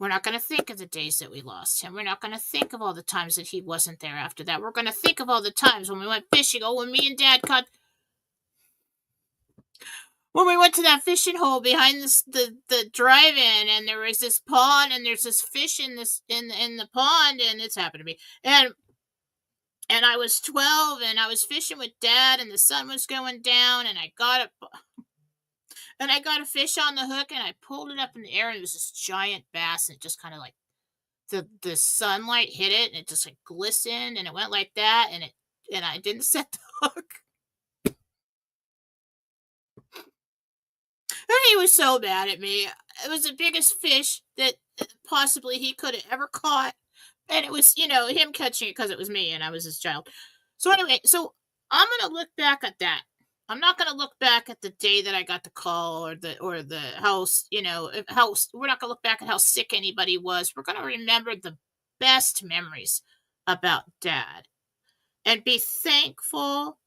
We're not going to think of the days that we lost him. We're not going to think of all the times that he wasn't there after that. We're going to think of all the times when we went fishing. Oh, when me and Dad caught... When we went to that fishing hole behind the drive-in, and there was this pond, and there's this fish in the pond, and it's happened to me. And I was 12, and I was fishing with Dad, and the sun was going down, and I got a fish on the hook, and I pulled it up in the air, and it was this giant bass, and it just kind of like the sunlight hit it, and it just like glistened, and it went like that, and I didn't set the hook. And he was so mad at me. It was the biggest fish that possibly he could have ever caught. And it was, him catching it because it was me and I was his child. So anyway, I'm going to look back at that. I'm not going to look back at the day that I got the call or the house, we're not going to look back at how sick anybody was. We're going to remember the best memories about Dad and be thankful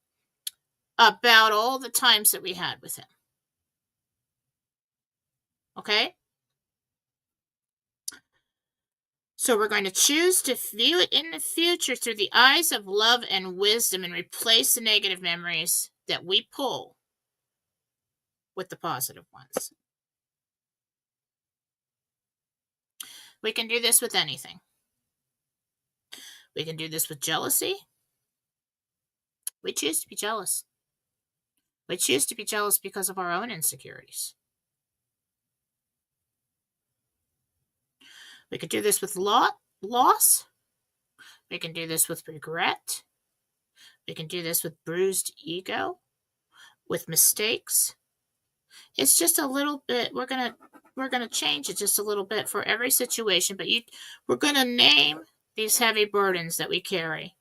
about all the times that we had with him. Okay? So we're going to choose to view it in the future through the eyes of love and wisdom and replace the negative memories that we pull with the positive ones. We can do this with anything. We can do this with jealousy. We choose to be jealous. We choose to be jealous because of our own insecurities. We can do this with loss. We can do this with regret. We can do this with bruised ego, with mistakes. It's just a little bit. We're gonna change it just a little bit for every situation, but we're gonna name these heavy burdens that we carry.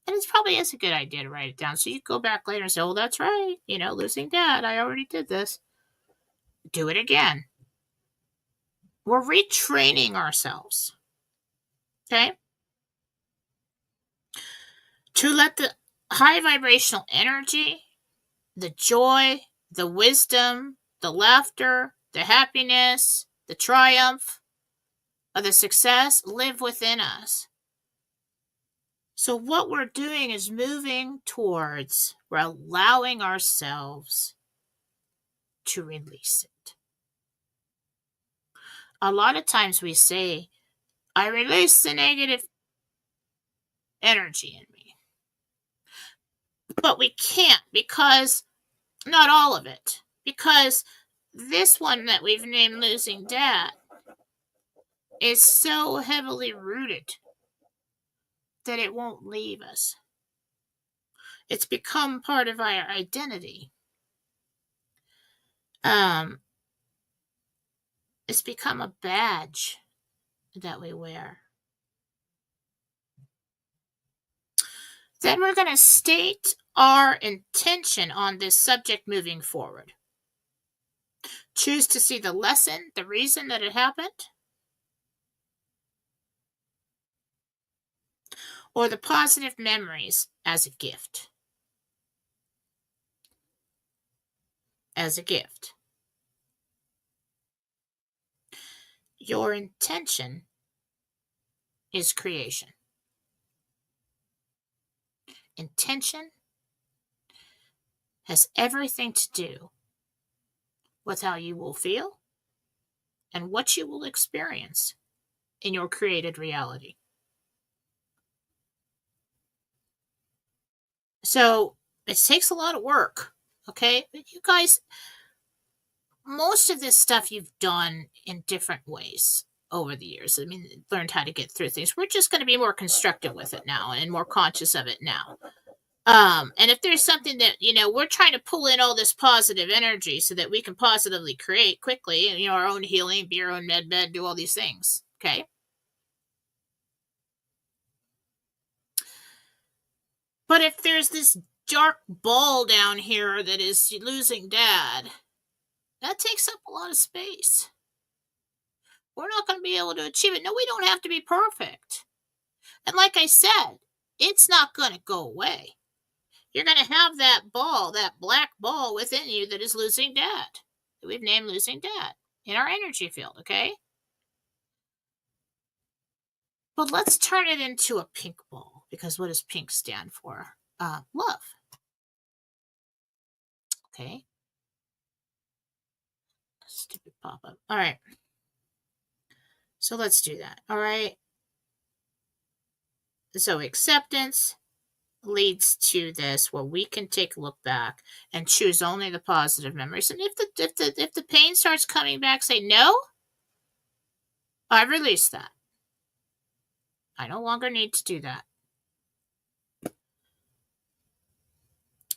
And it probably is a good idea to write it down. So you go back later and say, "Oh, that's right. Losing Dad. I already did this." Do it again. We're retraining ourselves. Okay? To let the high vibrational energy, the joy, the wisdom, the laughter, the happiness, the triumph, of the success live within us. So what we're doing is moving towards, we're allowing ourselves to release it. A lot of times we say, I release the negative energy in me. But we can't, because, not all of it, because this one that we've named Losing Dad is so heavily rooted that it won't leave us. It's become part of our identity. It's become a badge that we wear. Then we're going to state our intention on this subject moving forward? Choose to see the lesson, the reason that it happened, or the positive memories as a gift. As a gift. Your intention is creation. Intention has everything to do with how you will feel and what you will experience in your created reality. So it takes a lot of work, okay? But you guys, most of this stuff you've done in different ways over the years. I mean, learned how to get through things. We're just going to be more constructive with it now and more conscious of it now. And if there's something that, we're trying to pull in all this positive energy so that we can positively create quickly, our own healing, be our own med bed, do all these things. Okay. But if there's this dark ball down here that is losing dad, that takes up a lot of space. We're not going to be able to achieve it. No, we don't have to be perfect. And like I said, it's not going to go away. You're going to have that ball, that black ball within you that is losing dad. That we've named losing dad in our energy field, okay? But let's turn it into a pink ball, because what does pink stand for? Love. Okay. Stupid pop-up. All right. So let's do that. All right. So acceptance leads to this, where we can take a look back and choose only the positive memories. And if the pain starts coming back, say, no, I release that. I no longer need to do that.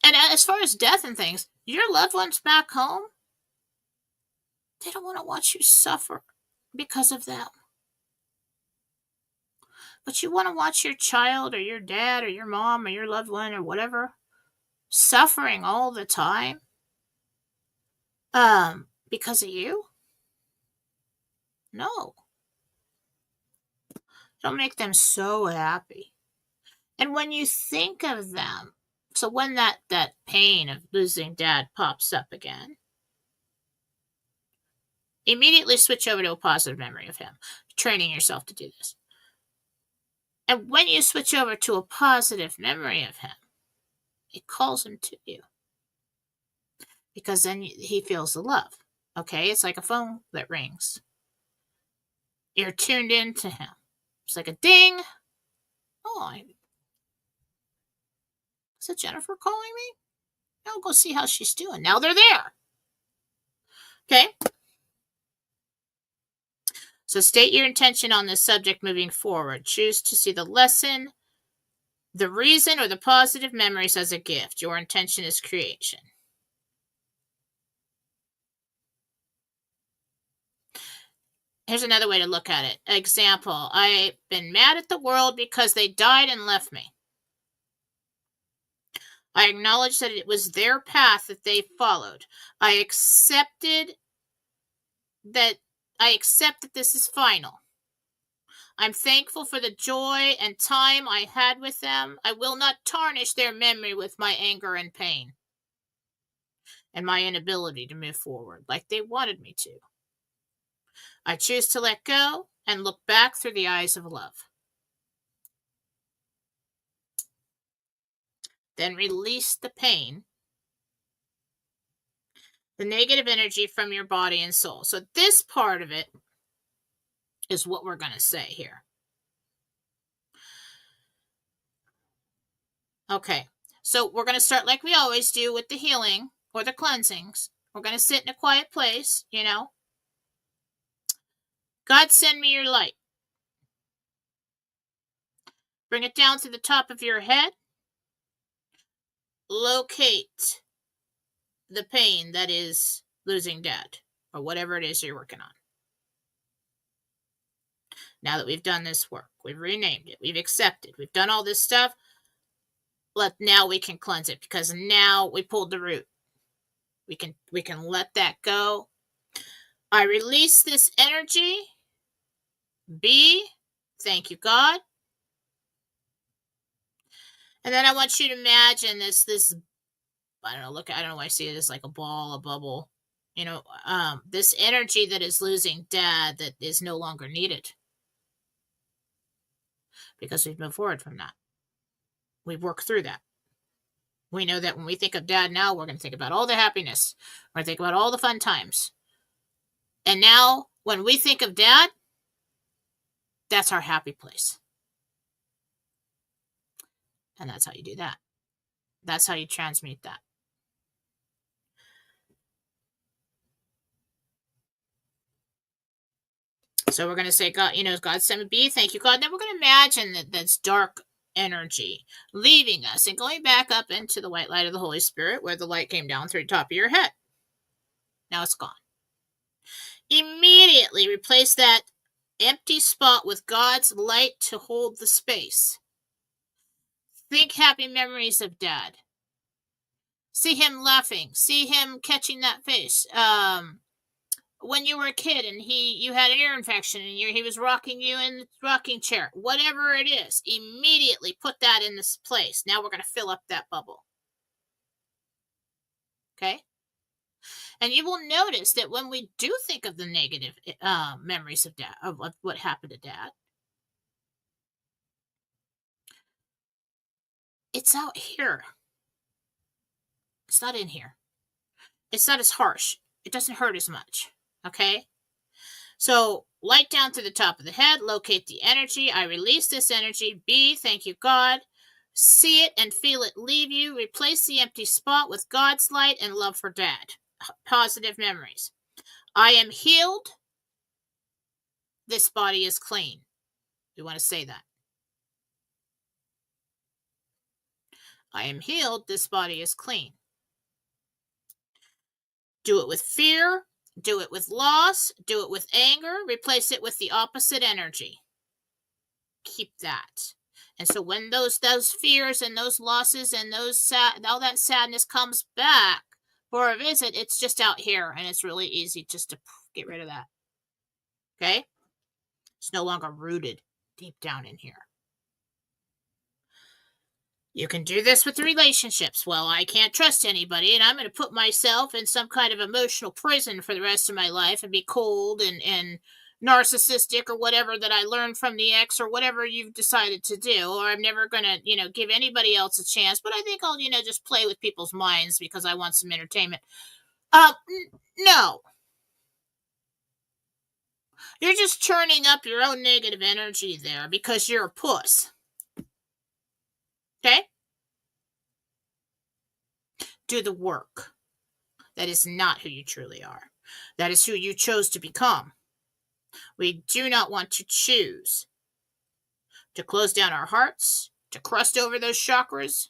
And as far as death and things, your loved ones back home, they don't want to watch you suffer because of them. But you want to watch your child or your dad or your mom or your loved one or whatever suffering all the time because of you? No. It'll make them so happy. And when you think of them, so when that pain of losing dad pops up again, immediately switch over to a positive memory of him, training yourself to do this. And when you switch over to a positive memory of him, it calls him to you. Because then he feels the love. Okay? It's like a phone that rings. You're tuned into him. It's like a ding. Oh, is it Jennifer calling me? I'll go see how she's doing. Now they're there. Okay? So state your intention on this subject moving forward. Choose to see the lesson, the reason, or the positive memories as a gift. Your intention is creation. Here's another way to look at it. Example, I've been mad at the world because they died and left me. I acknowledge that it was their path that they followed. I accept that this is final. I'm thankful for the joy and time I had with them. I will not tarnish their memory with my anger and pain and my inability to move forward like they wanted me to. I choose to let go and look back through the eyes of love. Then release the pain, the negative energy from your body and soul. So this part of it is what we're going to say here. Okay, so we're going to start like we always do with the healing or the cleansings. We're going to sit in a quiet place, God, send me your light. Bring it down to the top of your head. Locate the pain that is losing dad or whatever it is you're working on. Now that we've done this work, we've renamed it, we've accepted, we've done all this stuff, now we can cleanse it, because now we pulled the root. We can let that go. I release this energy. B, thank you, God. And then I want you to imagine this, I don't know, I don't know why I see it as like a ball, a bubble. This energy that is losing Dad, that is no longer needed, because we've moved forward from that. We've worked through that. We know that when we think of Dad now, we're going to think about all the happiness. We're going to think about all the fun times. And now, when we think of Dad, that's our happy place. And that's how you do that. That's how you transmute that. So we're going to say, God, God sent me B, thank you, God. Then we're going to imagine that that's dark energy leaving us and going back up into the white light of the Holy Spirit, where the light came down through the top of your head. Now it's gone. Immediately replace that empty spot with God's light to hold the space. Think happy memories of Dad. See him laughing. See him catching that face. When you were a kid and you had an ear infection and he was rocking you in the rocking chair. Whatever it is, immediately put that in this place. Now we're going to fill up that bubble. Okay? And you will notice that when we do think of the negative memories of Dad, of what happened to Dad, it's out here. It's not in here. It's not as harsh. It doesn't hurt as much. Okay? So, light down to the top of the head, locate the energy. I release this energy. B, thank you, God. See it and feel it leave you. Replace the empty spot with God's light and love for Dad. Positive memories. I am healed. This body is clean. We want to say that. I am healed. This body is clean. Do it with fear. Do it with loss. Do it with anger. Replace it with the opposite energy. Keep that. And so when those fears and those losses and all that sadness comes back for a visit, it's just out here, and it's really easy just to get rid of that. Okay? It's no longer rooted deep down in here. You can do this with relationships. Well, I can't trust anybody, and I'm going to put myself in some kind of emotional prison for the rest of my life and be cold and narcissistic, or whatever that I learned from the ex, or whatever you've decided to do. Or I'm never going to, give anybody else a chance, but I think I'll, just play with people's minds because I want some entertainment. No. You're just churning up your own negative energy there because you're a puss. Okay? Do the work. That is not who you truly are. That is who you chose to become. We do not want to choose to close down our hearts, to crust over those chakras,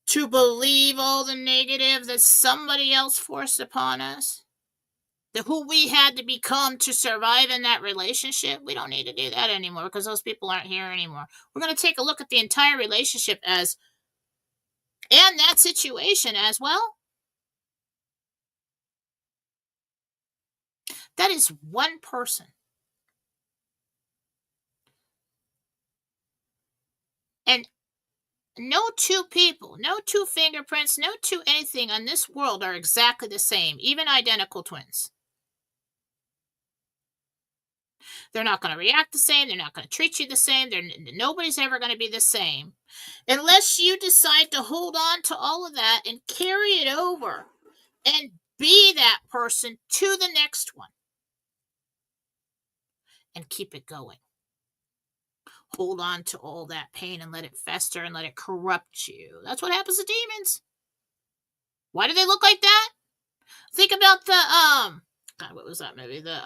to believe all the negative that somebody else forced upon us, that who we had to become to survive in that relationship. We don't need to do that anymore because those people aren't here anymore. We're going to take a look at the entire relationship and that situation as well. That is one person. And no two people, no two fingerprints, no two anything on this world are exactly the same, even identical twins. They're not going to react the same. They're not going to treat you the same. Nobody's ever going to be the same. Unless you decide to hold on to all of that and carry it over and be that person to the next one. And keep it going. Hold on to all that pain and let it fester and let it corrupt you. That's what happens to demons. Why do they look like that? Think about the, God, what was that movie? The,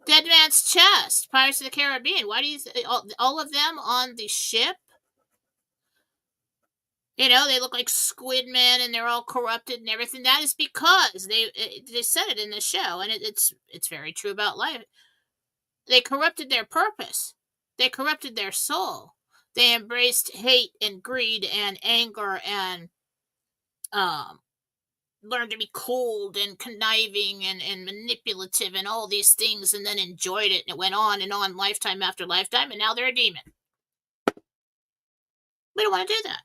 Dead Man's Chest, Pirates of the Caribbean. Why do you all of them on the ship? They look like squid men and they're all corrupted and everything. That is because they said it in the show, and it's very true about life. They corrupted their purpose. They corrupted their soul. They embraced hate and greed and anger and um, learned to be cold and conniving and manipulative and all these things and then enjoyed it. And it went on and on, lifetime after lifetime. And now they're a demon. We don't want to do that.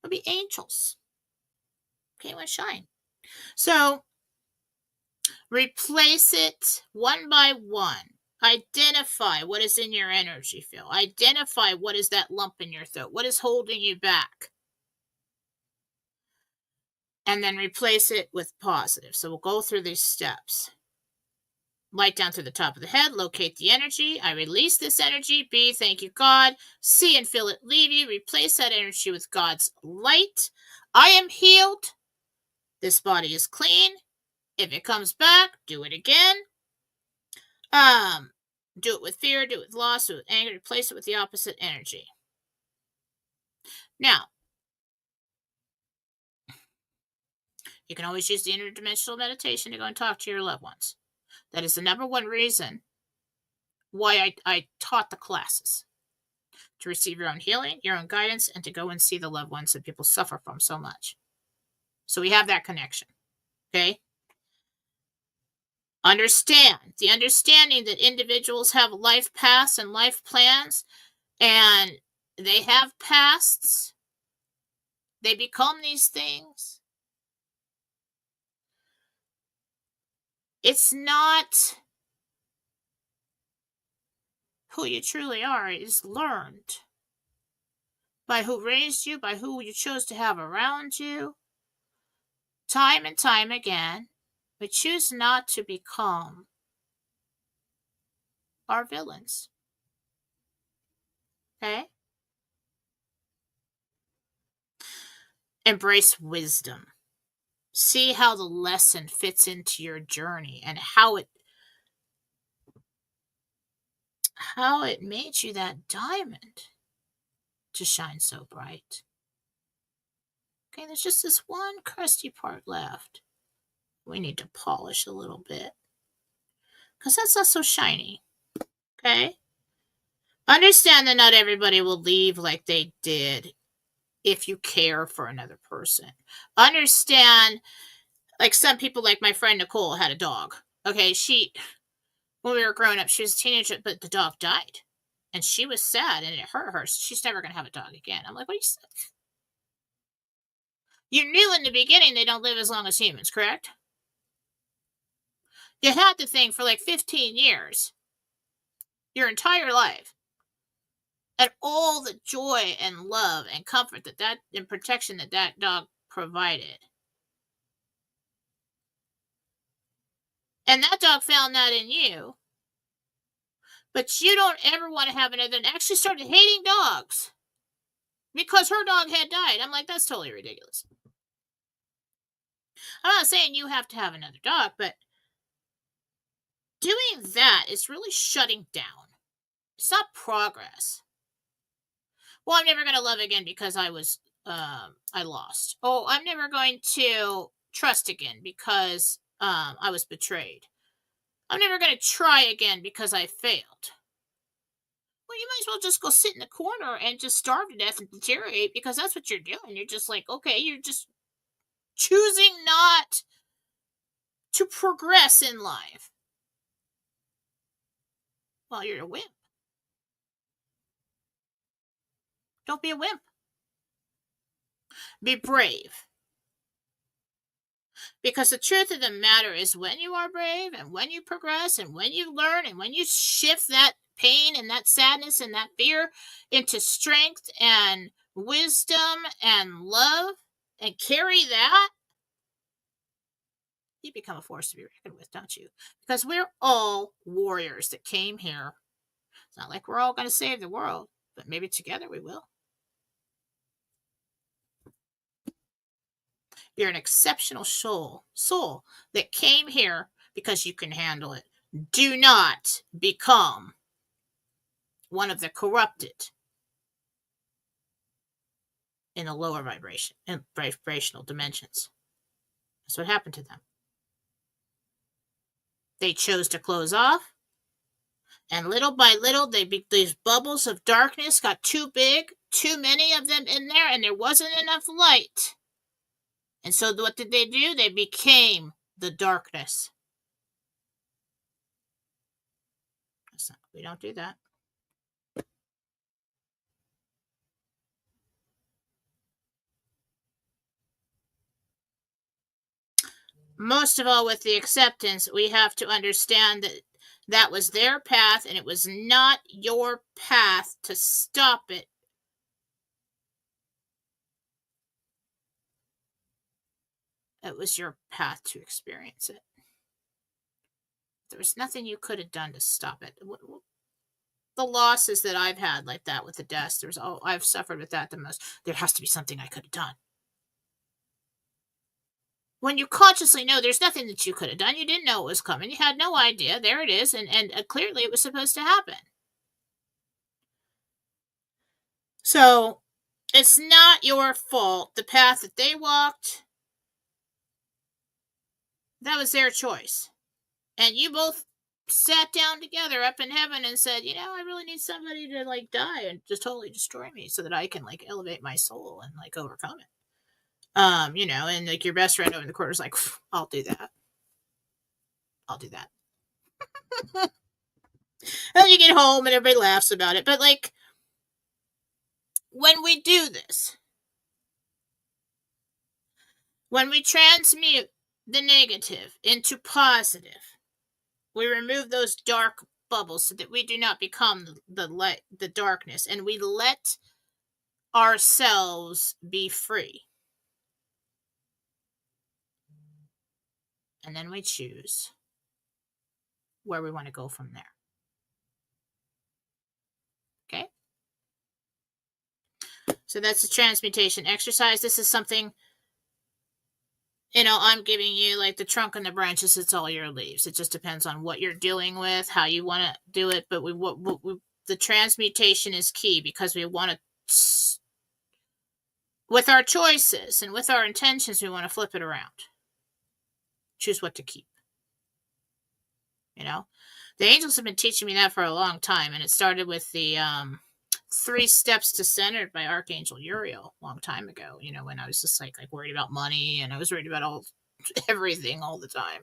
We'll be angels. Okay, want to shine. So replace it one by one. Identify what is in your energy field. Identify what is that lump in your throat. What is holding you back? And then replace it with positive. So we'll go through these steps. Light down through the top of the head. Locate the energy. I release this energy. B, thank you, God. See and feel it leave you. Replace that energy with God's light. I am healed. This body is clean. If it comes back, do it again. Do it with fear, do it with loss, do it with anger, replace it with the opposite energy. Now, you can always use the interdimensional meditation to go and talk to your loved ones. That is the number one reason why I taught the classes. To receive your own healing, your own guidance, and to go and see the loved ones that people suffer from so much. So we have that connection. Okay? Understand. The understanding that individuals have life paths and life plans, and they have pasts. They become these things. It's not who you truly are. It is learned by who raised you, by who you chose to have around you, time and time again. We choose not to become our villains. Okay? Embrace wisdom. See how the lesson fits into your journey and how it made you that diamond to shine so bright. Okay, there's just this one crusty part left. We need to polish a little bit because that's not so shiny. Okay? Understand that not everybody will leave like they did if you care for another person. Understand, like some people, like my friend Nicole, had a dog. Okay, when we were growing up, she was a teenager, but the dog died. And she was sad and it hurt her. So she's never going to have a dog again. I'm like, what are you saying? You knew in the beginning they don't live as long as humans, correct? You had the thing for like 15 years. Your entire life. And all the joy and love and comfort and protection that dog provided. And that dog found that in you. But you don't ever want to have another, and actually started hating dogs. Because her dog had died. I'm like, that's totally ridiculous. I'm not saying you have to have another dog, but doing that is really shutting down. It's not progress. Well, I'm never going to love again because I lost. Oh, I'm never going to trust again because I was betrayed. I'm never going to try again because I failed. Well, you might as well just go sit in the corner and just starve to death and deteriorate because that's what you're doing. You're just like, okay, you're just choosing not to progress in life. Well, you're a wimp. Don't be a wimp. Be brave. Because the truth of the matter is when you are brave and when you progress and when you learn and when you shift that pain and that sadness and that fear into strength and wisdom and love and carry that, you become a force to be reckoned with, don't you? Because we're all warriors that came here. It's not like we're all going to save the world, but maybe together we will. You're an exceptional soul that came here because you can handle it. Do not become one of the corrupted in the lower vibrational dimensions. That's what happened to them. They chose to close off. And little by little, these bubbles of darkness got too big, too many of them in there, and there wasn't enough light. And so what did they do? They became the darkness. We don't do that. Most of all, with the acceptance, we have to understand that that was their path and it was not your path to stop it. It was your path to experience it. There was nothing you could have done to stop it. The losses that I've had like that with the deaths, I've suffered with that the most. There has to be something I could have done. When you consciously know there's nothing that you could have done, you didn't know it was coming, you had no idea, there it is, and clearly it was supposed to happen. So, it's not your fault. The path that they walked, that was their choice. And you both sat down together up in heaven and said, I really need somebody to like die and just totally destroy me so that I can like elevate my soul and like overcome it. And like your best friend over in the corner is like, I'll do that. And you get home and everybody laughs about it. But like, when we do this, when we transmute the negative into positive, we remove those dark bubbles so that we do not become the light, the darkness, and we let ourselves be free. And then we choose where we want to go from there. Okay? So that's the transmutation exercise. This is something, I'm giving you like the trunk and the branches. It's all your leaves. It just depends on what you're dealing with, how you want to do it. But the transmutation is key because we want to, with our choices and with our intentions, we want to flip it around. Choose what to keep. The angels have been teaching me that for a long time, and it started with the 3 Steps to Centered by Archangel Uriel a long time ago. When I was just like worried about money and I was worried about everything all the time,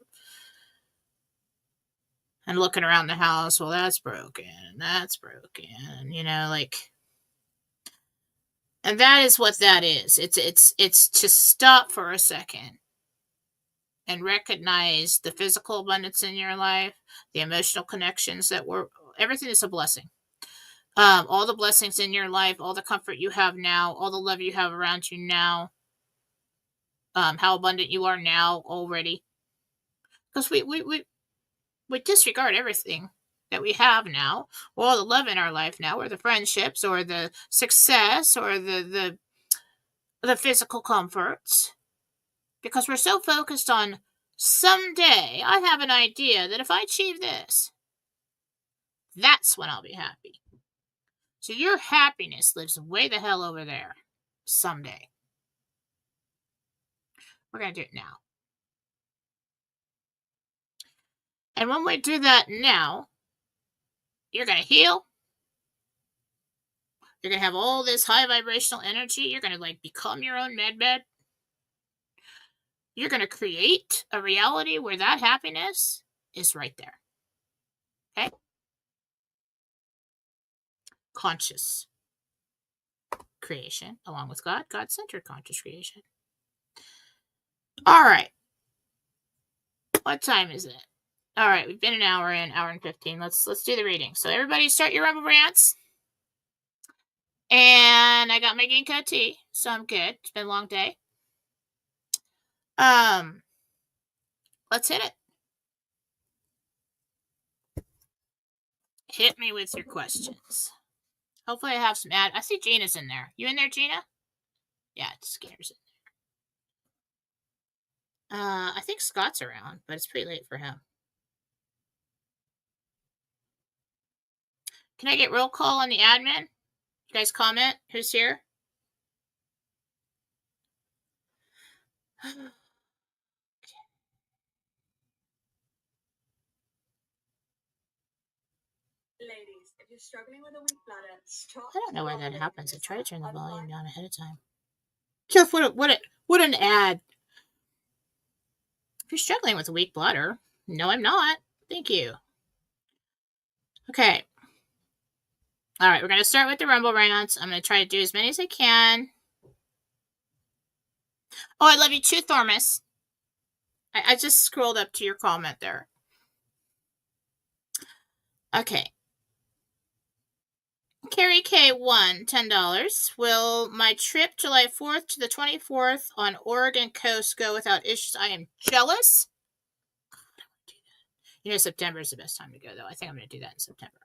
and looking around the house. Well, that's broken. And that is what that is. It's to stop for a second and recognize the physical abundance in your life, the emotional connections everything is a blessing. All the blessings in your life, all the comfort you have now, all the love you have around you now, how abundant you are now already. Because we disregard everything that we have now, all the love in our life now, or the friendships, or the success, or the physical comforts, because we're so focused on someday I have an idea that if I achieve this, that's when I'll be happy. So your happiness lives way the hell over there someday. We're going to do it now. And when we do that now, you're going to heal. You're going to have all this high vibrational energy. You're going to become your own med bed. You're going to create a reality where that happiness is right there. Okay? Conscious creation, along with God-centered conscious creation. All right. What time is it? All right, we've been an hour in, hour and 15. Let's do the reading. So everybody start your rubber rants. And I got my ginkgo tea, so I'm good. It's been a long day. Let's hit it. Hit me with your questions. Hopefully I have some I see Gina's in there. You in there, Gina? Yeah, Skinner's in there. I think Scott's around, but it's pretty late for him. Can I get roll call on the admin? You guys comment who's here? I don't know why that happens. I try to turn the volume down ahead of time. Jeff, what an ad. If you're struggling with a weak bladder, no, I'm not. Thank you. Okay. All right, we're going to start with the Rumble Rants. I'm going to try to do as many as I can. Oh, I love you too, Thormus. I just scrolled up to your comment there. Okay. Carrie K1, $10. Will my trip July 4th to the 24th on Oregon coast go without issues? I am jealous. You know, September is the best time to go, though. I think I'm going to do that in September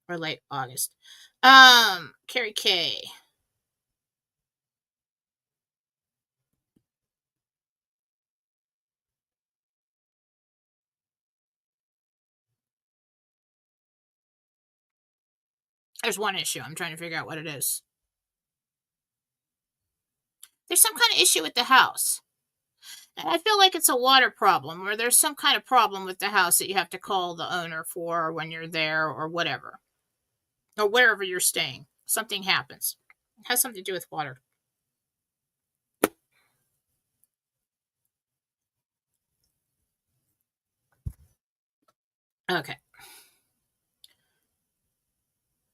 or late August. Carrie K. There's one issue. I'm trying to figure out what it is. There's some kind of issue with the house. And I feel like it's a water problem, or there's some kind of problem with the house that you have to call the owner for when you're there or whatever. Or wherever you're staying. Something happens. It has something to do with water. Okay.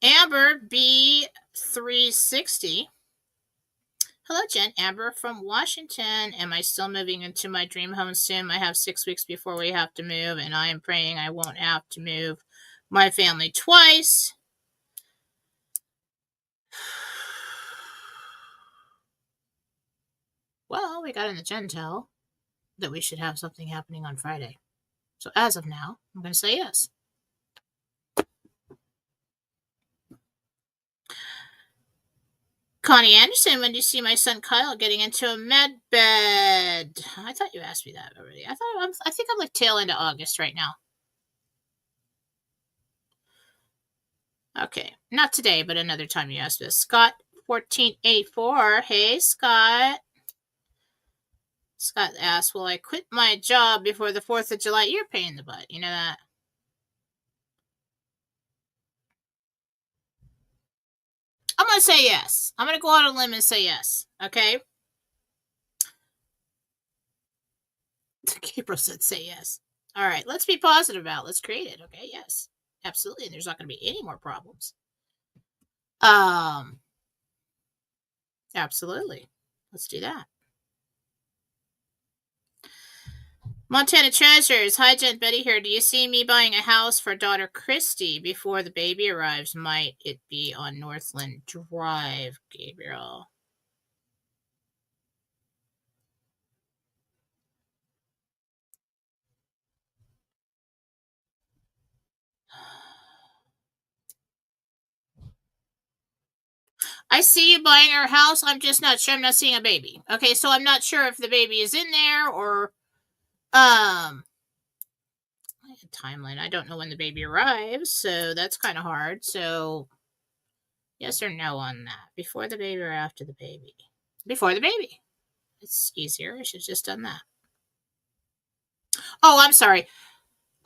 Amber B360. Hello, Jen. Amber from Washington. Am I still moving into my dream home soon? I have 6 weeks before we have to move, and I am praying I won't have to move my family twice. Well, we got in the Jentel that we should have something happening on Friday. So as of now, I'm going to say yes. Connie Anderson, when do you see my son Kyle getting into a med bed? I thought you asked me that already. I think I'm like tail into August right now. Okay, not today, but another time you asked this. Scott 1484. Hey, Scott. Scott asked, will I quit my job before the 4th of July? You're paying the butt. You know that? I'm going to say yes. I'm going to go out on a limb and say yes. Okay? Gabriel said say yes. All right, let's be positive about it. Let's create it. Okay, yes. Absolutely. And there's not going to be any more problems. Absolutely. Let's do that. Montana Treasures. Hi, Jen. Betty here. Do you see me buying a house for daughter Christy before the baby arrives? Might it be on Northland Drive, Gabriel? I see you buying our house. I'm just not sure. I'm not seeing a baby. Okay, so I'm not sure if the baby is in there or timeline. I don't know when the baby arrives, so that's kind of hard. So yes or no on that. Before the baby or after the baby? Before the baby. It's easier. I should have just done that. Oh, I'm sorry.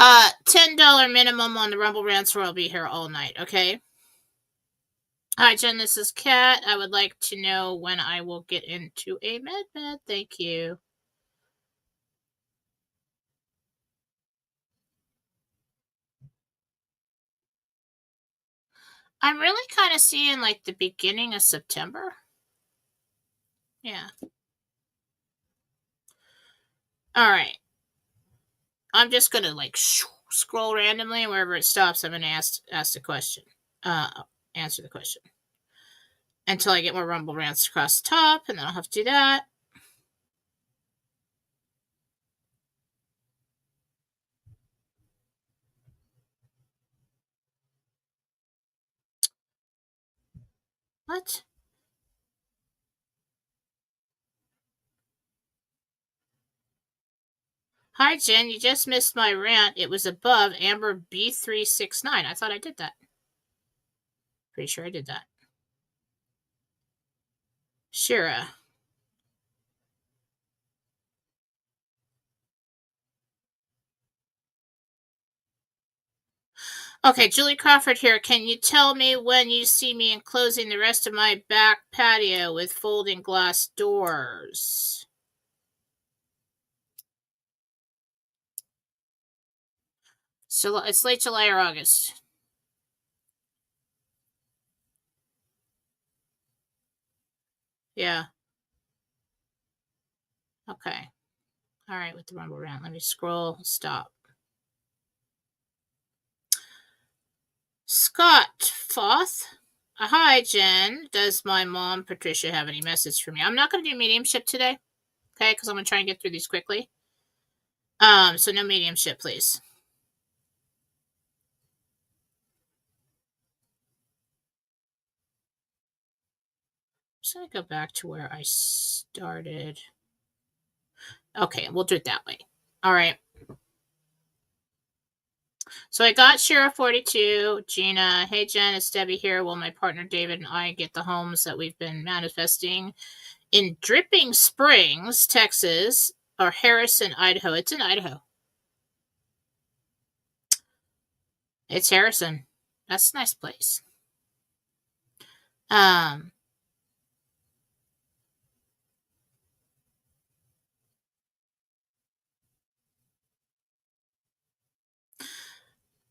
$10 minimum on the Rumble Rants, or I'll be here all night, okay? Hi, Jen, this is Kat. I would like to know when I will get into a med bed. Thank you. I'm really kind of seeing like the beginning of September. Yeah. All right. I'm just going to like scroll randomly, and wherever it stops, I'm going to ask the question. Answer the question. Until I get more Rumble Rants across the top, and then I'll have to do that. What? Hi, Jen. You just missed my rant. It was above Amber B369. I thought I did that. Pretty sure I did that. Shira. Okay, Julie Crawford here. Can you tell me when you see me enclosing the rest of my back patio with folding glass doors? So it's late July or August. Yeah. Okay. All right, with the rumble around. Let me scroll. Stop. Scott Foth. Hi, Jen. Does my mom, Patricia, have any message for me? I'm not going to do mediumship today, okay, because I'm going to try and get through these quickly. So no mediumship, please. I'm just going to go back to where I started. Okay, we'll do it that way. All right. So I got Sheriff 42, Gina. Hey, Jen, it's Debbie here. Will my partner David and I get the homes that we've been manifesting in Dripping Springs, Texas, or Harrison, Idaho? It's in Idaho. It's Harrison. That's a nice place.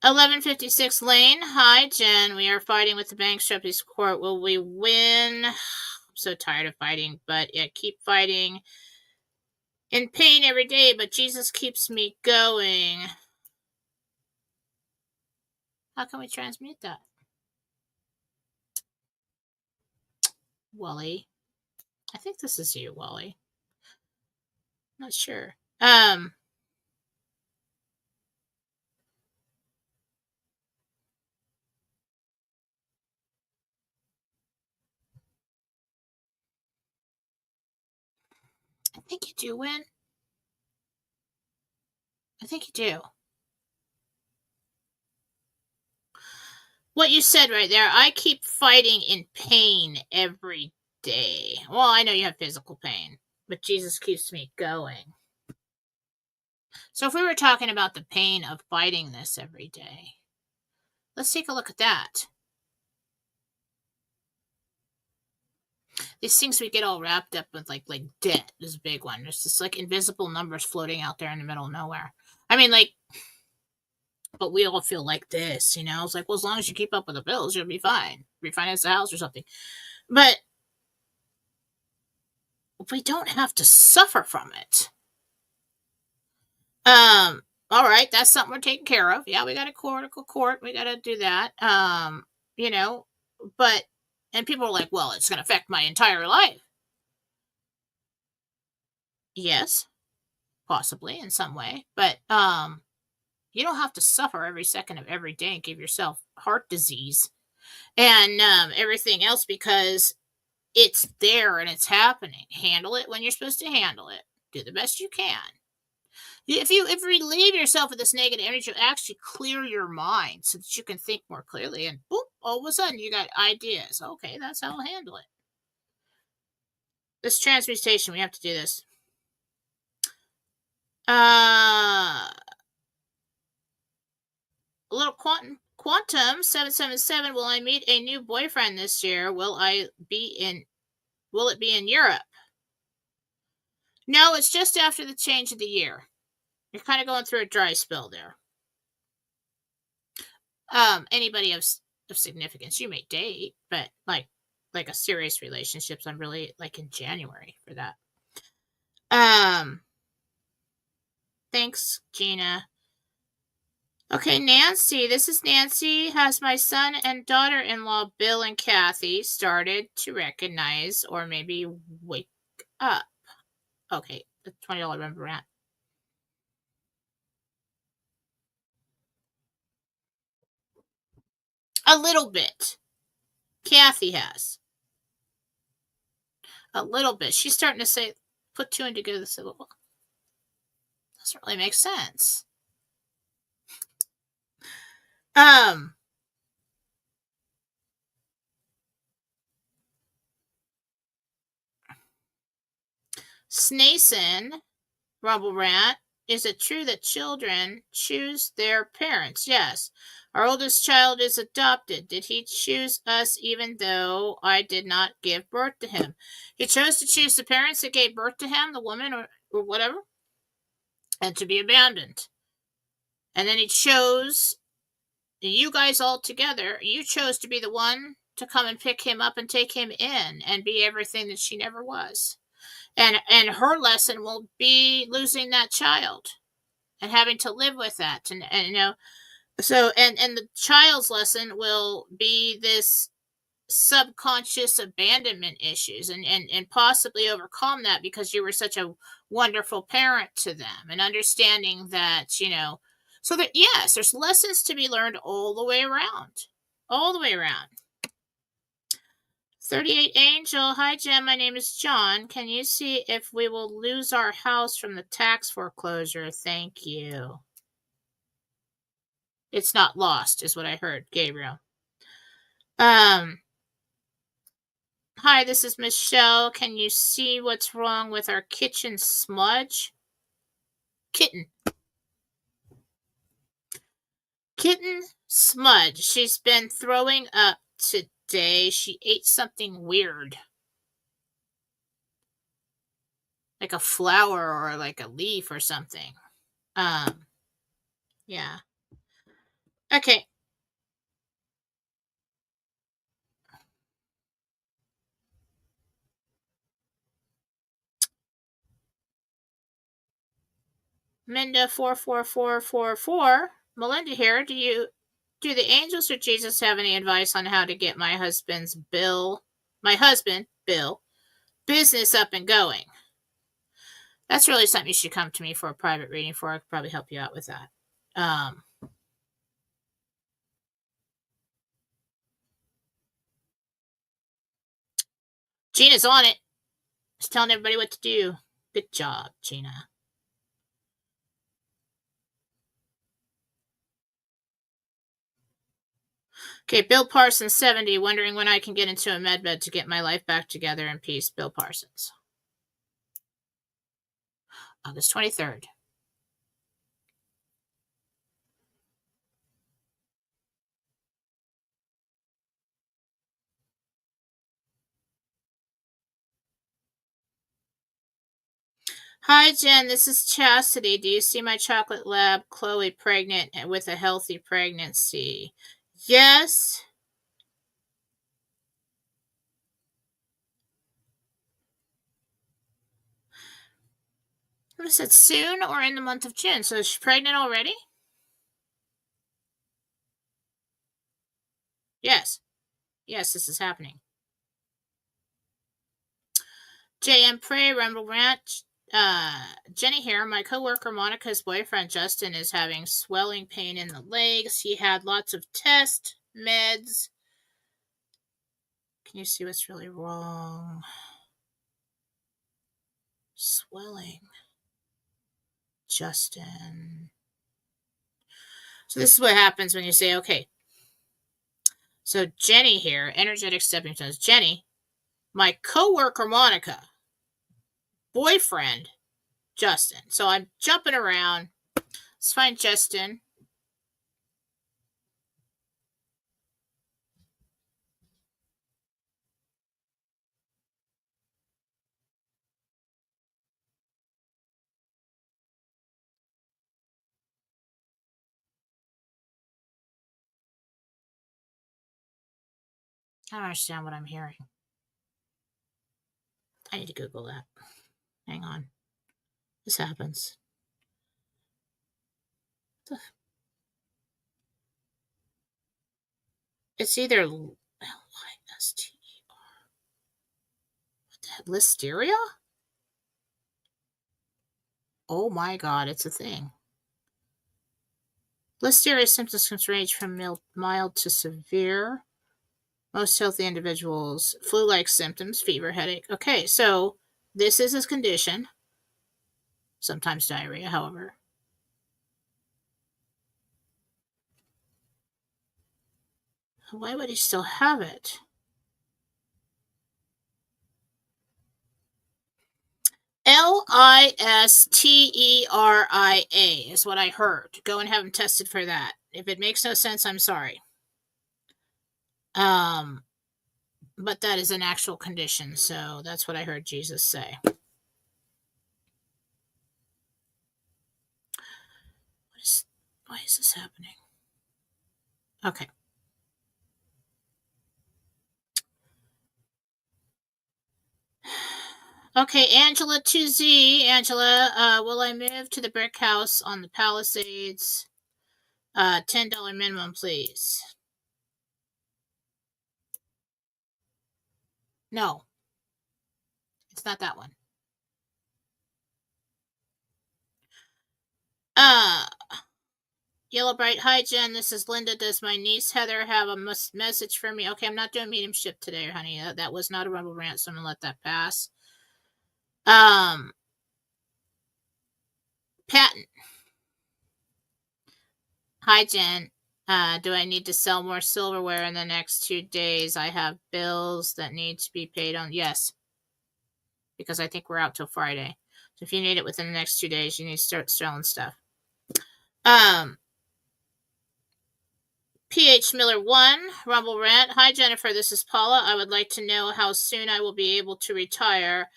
1156 Lane. Hi, Jen. We are fighting with the bankruptcy court. Will we win? I'm so tired of fighting, but yeah, keep fighting. In pain every day, but Jesus keeps me going. How can we transmute that? Wally. I think this is you, Wally. Not sure. 'I think you do win. I think you do. What you said right there, I keep fighting in pain every day. Well, I know you have physical pain, but Jesus keeps me going. So if we were talking about the pain of fighting this every day, let's take a look at that. These things we get all wrapped up with, like debt is a big one. There's just like invisible numbers floating out there in the middle of nowhere. I mean, like, but we all feel like this, you know? It's like, well, as long as you keep up with the bills, you'll be fine. Refinance the house or something. But we don't have to suffer from it. All right, that's something we're taking care of. Yeah, we got a court. We got to do that. You know, but, and people are like, well, it's going to affect my entire life. Yes, possibly in some way, but, you don't have to suffer every second of every day and give yourself heart disease and everything else because it's there and it's happening. Handle it when you're supposed to handle it. Do the best you can. If you relieve yourself of this negative energy, you actually clear your mind so that you can think more clearly. And boop, all of a sudden you got ideas. Okay, that's how I'll handle it. This transmutation, we have to do this. A little quantum 777. Will I meet a new boyfriend this year? Will it be in Europe? No, it's just after the change of the year. You're kind of going through a dry spell there. Anybody of significance you may date, but like a serious relationships, I'm really like in January for that. Thanks, Gina. Okay, Nancy. This is Nancy. Has my son and daughter-in-law, Bill and Kathy, started to recognize or maybe wake up? Okay, the $20 rubber rat. A little bit. Kathy has. A little bit. She's starting to say, put two and together. Say, well, doesn't really make sense. Snason, Rumble Rat, Is it true that children choose their parents? Yes. Our oldest child is adopted. Did he choose us even though I did not give birth to him? He chose to choose the parents that gave birth to him, the woman or whatever, and to be abandoned. And then he chose you guys all together. You chose to be the one to come and pick him up and take him in and be everything that she never was. And her lesson will be losing that child and having to live with that. And so and the child's lesson will be this subconscious abandonment issues and possibly overcome that because you were such a wonderful parent to them, and understanding that, so that, yes, there's lessons to be learned all the way around. 38 Angel. Hi, Jen. My name is John. Can you see if we will lose our house from the tax foreclosure? Thank you. It's not lost, is what I heard, Gabriel. Hi, this is Michelle. Can you see what's wrong with our kitchen smudge? Kitten smudge. She's been throwing up today. She ate something weird, like a flower or like a leaf or something. Yeah. Okay. Minda 44444. Melinda here. Do the angels or Jesus have any advice on how to get my husband Bill business up and going? That's really something you should come to me for a private reading for. I could probably help you out with that. Gina's on it. She's telling everybody what to do. Good job, Gina. Okay, Bill Parsons, 70, wondering when I can get into a med bed to get my life back together in peace. Bill Parsons. August 23rd. Hi, Jen. This is Chastity. Do you see my chocolate lab, Chloe, pregnant and with a healthy pregnancy? Yes. What is it, soon or in the month of June? So is she pregnant already? Yes. Yes, this is happening. JM Prey, Rumble Ranch. Jenny here. My coworker Monica's boyfriend Justin is having swelling pain in the legs. He had lots of tests, meds. Can you see what's really wrong? Swelling. Justin. So this is what happens when you say, okay. So Jenny here, energetic stepping stones. Jenny, my coworker Monica, boyfriend Justin. So I'm jumping around. Let's find Justin. I don't understand what I'm hearing. I need to Google that. Hang on. This happens. It's either Lyster. What the heck? Listeria? Oh my god, it's a thing. Listeria symptoms can range from mild to severe. Most healthy individuals, flu-like symptoms, fever, headache. Okay, so this is a condition. Sometimes diarrhea, however. Why would he still have it? Listeria is what I heard. Go and have them tested for that. If it makes no sense, I'm sorry. But that is an actual condition, so that's what I heard Jesus say. Why is this happening? Okay. Okay, Angela 2Z. Angela, will I move to the brick house on the Palisades? $10 minimum, please. No. It's not that one. Yellow Bright. Hi, Jen. This is Linda. Does my niece Heather have a message for me? Okay, I'm not doing mediumship today, honey. That was not a rebel rant, so I'm going to let that pass. Patent. Hi, Jen. Do I need to sell more silverware in the next 2 days? I have bills that need to be paid on. Yes. Because I think we're out till Friday. So if you need it within the next 2 days, you need to start selling stuff. PH Miller 1, Rumble Rant. Hi, Jennifer. This is Paula. I would like to know how soon I will be able to retire,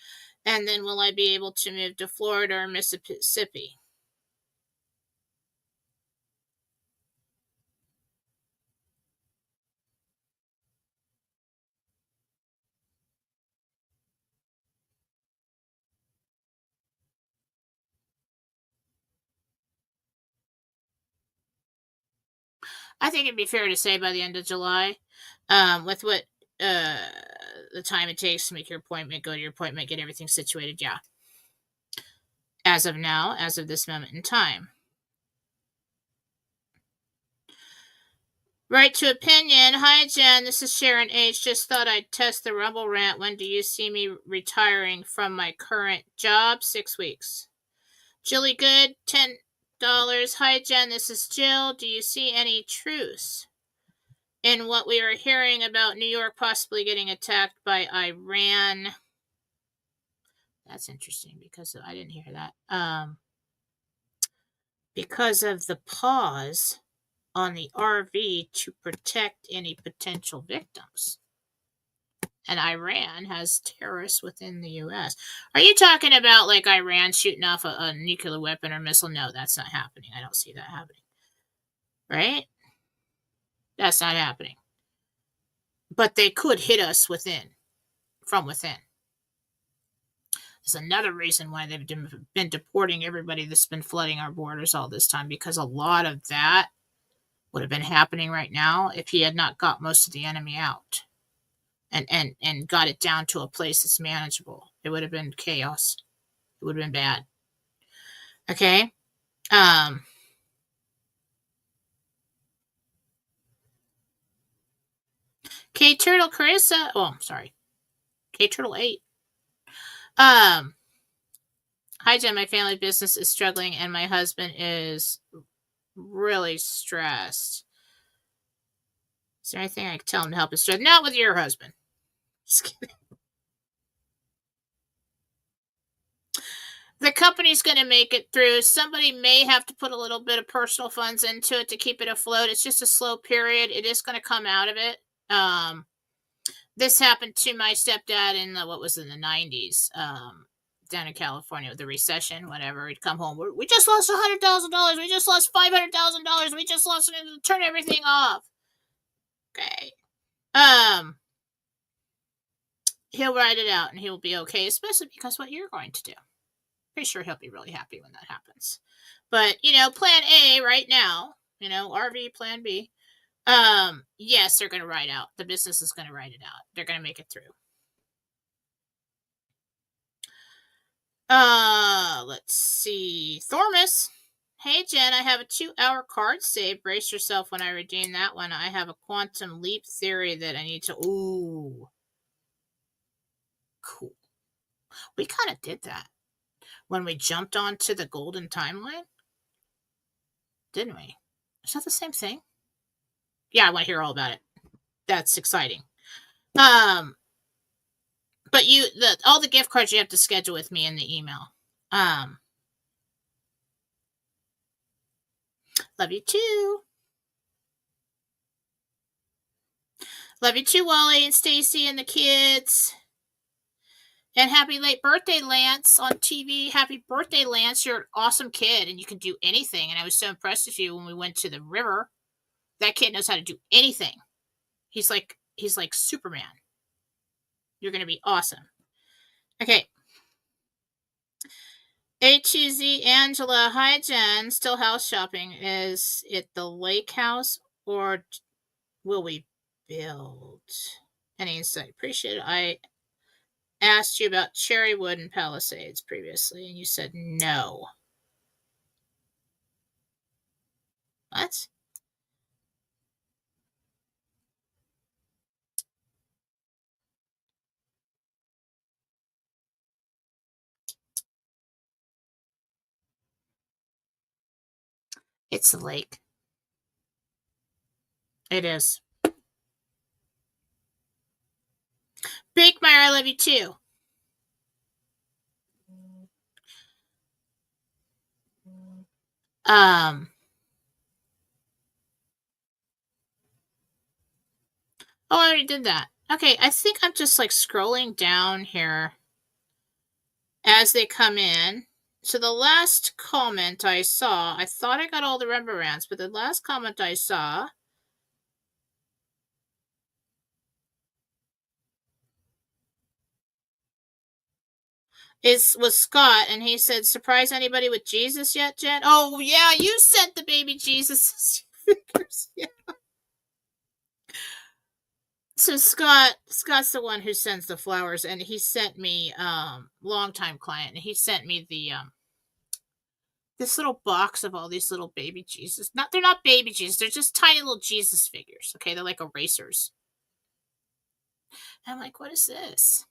and then will I be able to move to Florida or Mississippi? I think it'd be fair to say by the end of July, with what the time it takes to make your appointment, go to your appointment, get everything situated. Yeah. As of now, as of this moment in time. Right to opinion. Hi, Jen. This is Sharon H. Just thought I'd test the Rumble Rant. When do you see me retiring from my current job? 6 weeks. Jilly Good, $10. Hi, Jen. This is Jill. Do you see any truth in what we were hearing about New York possibly getting attacked by Iran? That's interesting because I didn't hear that. Because of the pause on the RV to protect any potential victims. And Iran has terrorists within the U.S. Are you talking about like Iran shooting off a nuclear weapon or missile? No, that's not happening. I don't see that happening. Right? That's not happening. But they could hit us from within. There's another reason why they've been deporting everybody that's been flooding our borders all this time, because a lot of that would have been happening right now if he had not got most of the enemy out and got it down to a place that's manageable. It would have been chaos. It would have been bad. Okay? K Turtle Carissa. Oh, I'm sorry. K Turtle 8. Hi, Jen. My family business is struggling and my husband is really stressed. Is there anything I can tell him to help his stress? Not with your husband. Just kidding. The company's going to make it through. Somebody may have to put a little bit of personal funds into it to keep it afloat. It's just a slow period. It is going to come out of it. This happened to my stepdad in the 90s, down in California with the recession, whatever. He'd come home. We just lost $100,000. We just lost $500,000. We just lost it. Turn everything off. Okay. He'll write it out and he'll be okay, especially because what you're going to do. Pretty sure he'll be really happy when that happens. But, plan A right now, RV plan B. Yes, they're going to write out. The business is going to write it out. They're going to make it through. Let's see. Thormus. Hey, Jen, I have a 2-hour card save. Brace yourself when I redeem that one. I have a quantum leap theory that I need to... Ooh. Cool. We kind of did that when we jumped onto the golden timeline. Didn't we? Is that the same thing? Yeah, I want to hear all about it. That's exciting. But all the gift cards you have to schedule with me in the email. Love you too. Love you too, Wally and Stacy and the kids. And happy late birthday, Lance, on TV. Happy birthday, Lance. You're an awesome kid and you can do anything. And I was so impressed with you when we went to the river. That kid knows how to do anything. He's like Superman. You're going to be awesome. Okay. A2Z Angela. Hi, Jen. Still house shopping. Is it the lake house or will we build? Any insight? Appreciate it. I asked you about Cherrywood and Palisades previously, and you said no. What? It's the lake. It is. Big Meyer, I love you too. Oh, I already did that. Okay, I think I'm just like scrolling down here as they come in. So the last comment I saw, I thought I got all the Rembrandts, but the last comment I saw was Scott, and he said, "Surprise anybody with Jesus yet, Jen?" Oh yeah, you sent the baby Jesus figures. Yeah. So Scott's the one who sends the flowers, and he sent me longtime client, and he sent me the this little box of all these little baby Jesus. They're not baby Jesus, they're just tiny little Jesus figures. Okay, they're like erasers. And I'm like, what is this?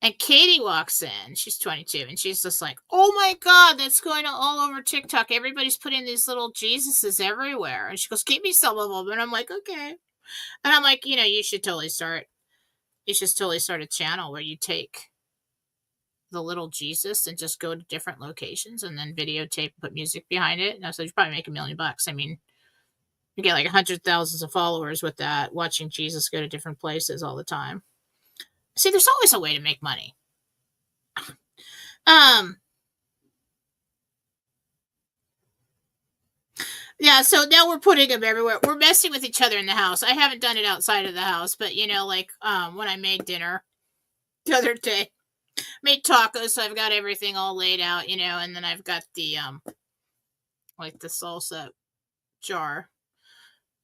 And Katie walks in. She's 22, and she's just like, "Oh my God, that's going all over TikTok. Everybody's putting these little Jesuses everywhere." And she goes, "Give me some of them." And I'm like, "Okay." And I'm like, you should totally start a channel where you take the little Jesus and just go to different locations and then videotape, put music behind it. And I said, you probably make $1 million. I mean, you get like 100,000 of followers with that, watching Jesus go to different places all the time. See, there's always a way to make money. Yeah, so now we're putting them everywhere. We're messing with each other in the house. I haven't done it outside of the house, but like when I made dinner the other day, made tacos, so I've got everything all laid out, and then I've got the like the salsa jar.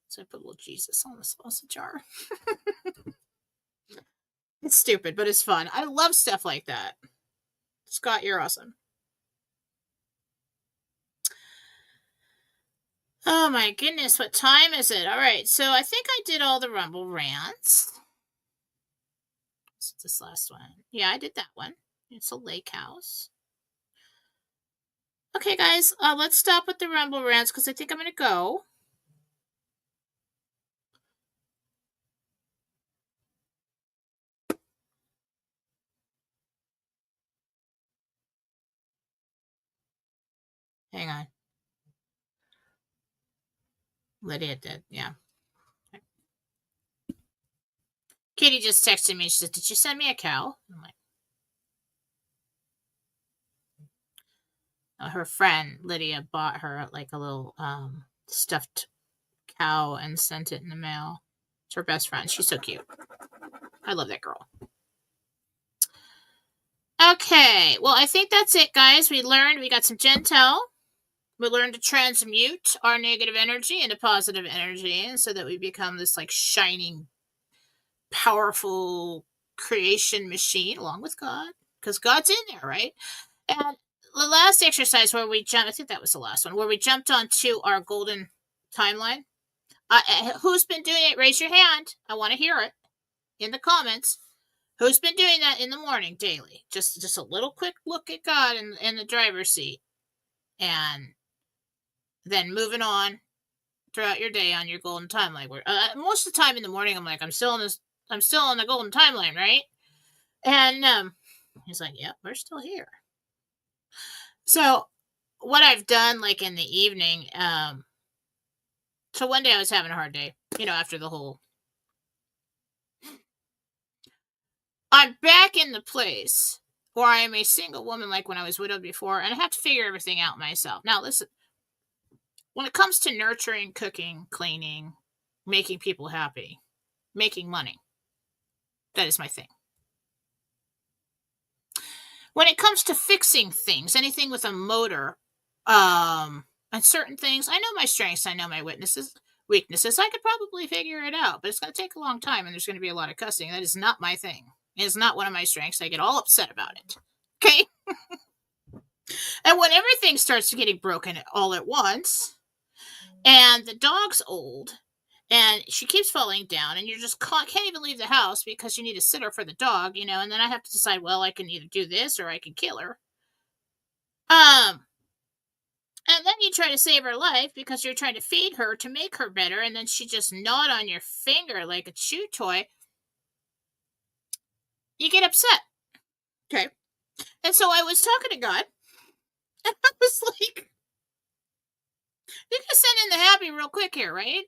So I put a little Jesus on the salsa jar. It's stupid, but it's fun. I love stuff like that. Scott, you're awesome. Oh my goodness, what time is it? All right, so I think I did all the Rumble rants. What's this last one? Yeah, I did that one. It's a lake house. Okay, guys, let's stop with the Rumble rants because I think I'm going to go. Hang on. Lydia did, yeah. Katie just texted me. She said, "Did you send me a cow?" I'm like, her friend Lydia bought her like a little stuffed cow and sent it in the mail. It's her best friend. She's so cute. I love that girl. Okay, well, I think that's it, guys. We got some Jentel. We learned to transmute our negative energy into positive energy so that we become this like shining, powerful creation machine along with God, because God's in there, right? And the last exercise where we jumped, I think that was the last one, where we jumped onto our golden timeline. Who's been doing it? Raise your hand. I want to hear it in the comments. Who's been doing that in the morning daily? Just a little quick look at God in the driver's seat, and then moving on throughout your day on your golden timeline. Most of the time in the morning, I'm like, I'm still on the golden timeline, right? And he's like, "Yep, we're still here." So what I've done, like in the evening, so one day I was having a hard day, after the whole. I'm back in the place where I am a single woman, like when I was widowed before, and I have to figure everything out myself. Now, listen, when it comes to nurturing, cooking, cleaning, making people happy, making money, that is my thing. When it comes to fixing things, anything with a motor, and certain things, I know my strengths, I know my weaknesses. I could probably figure it out, but it's going to take a long time, and there's going to be a lot of cussing. That is not my thing. It is not one of my strengths. I get all upset about it. Okay. And when everything starts getting broken all at once, and the dog's old, and she keeps falling down, and you just can't even leave the house because you need a sitter for the dog, and then I have to decide, well, I can either do this or I can kill her. Um, and then you try to save her life because you're trying to feed her to make her better, and then she just gnawed on your finger like a chew toy. You get upset. Okay. And so I was talking to God, and I was like, you can send in the happy real quick here, right?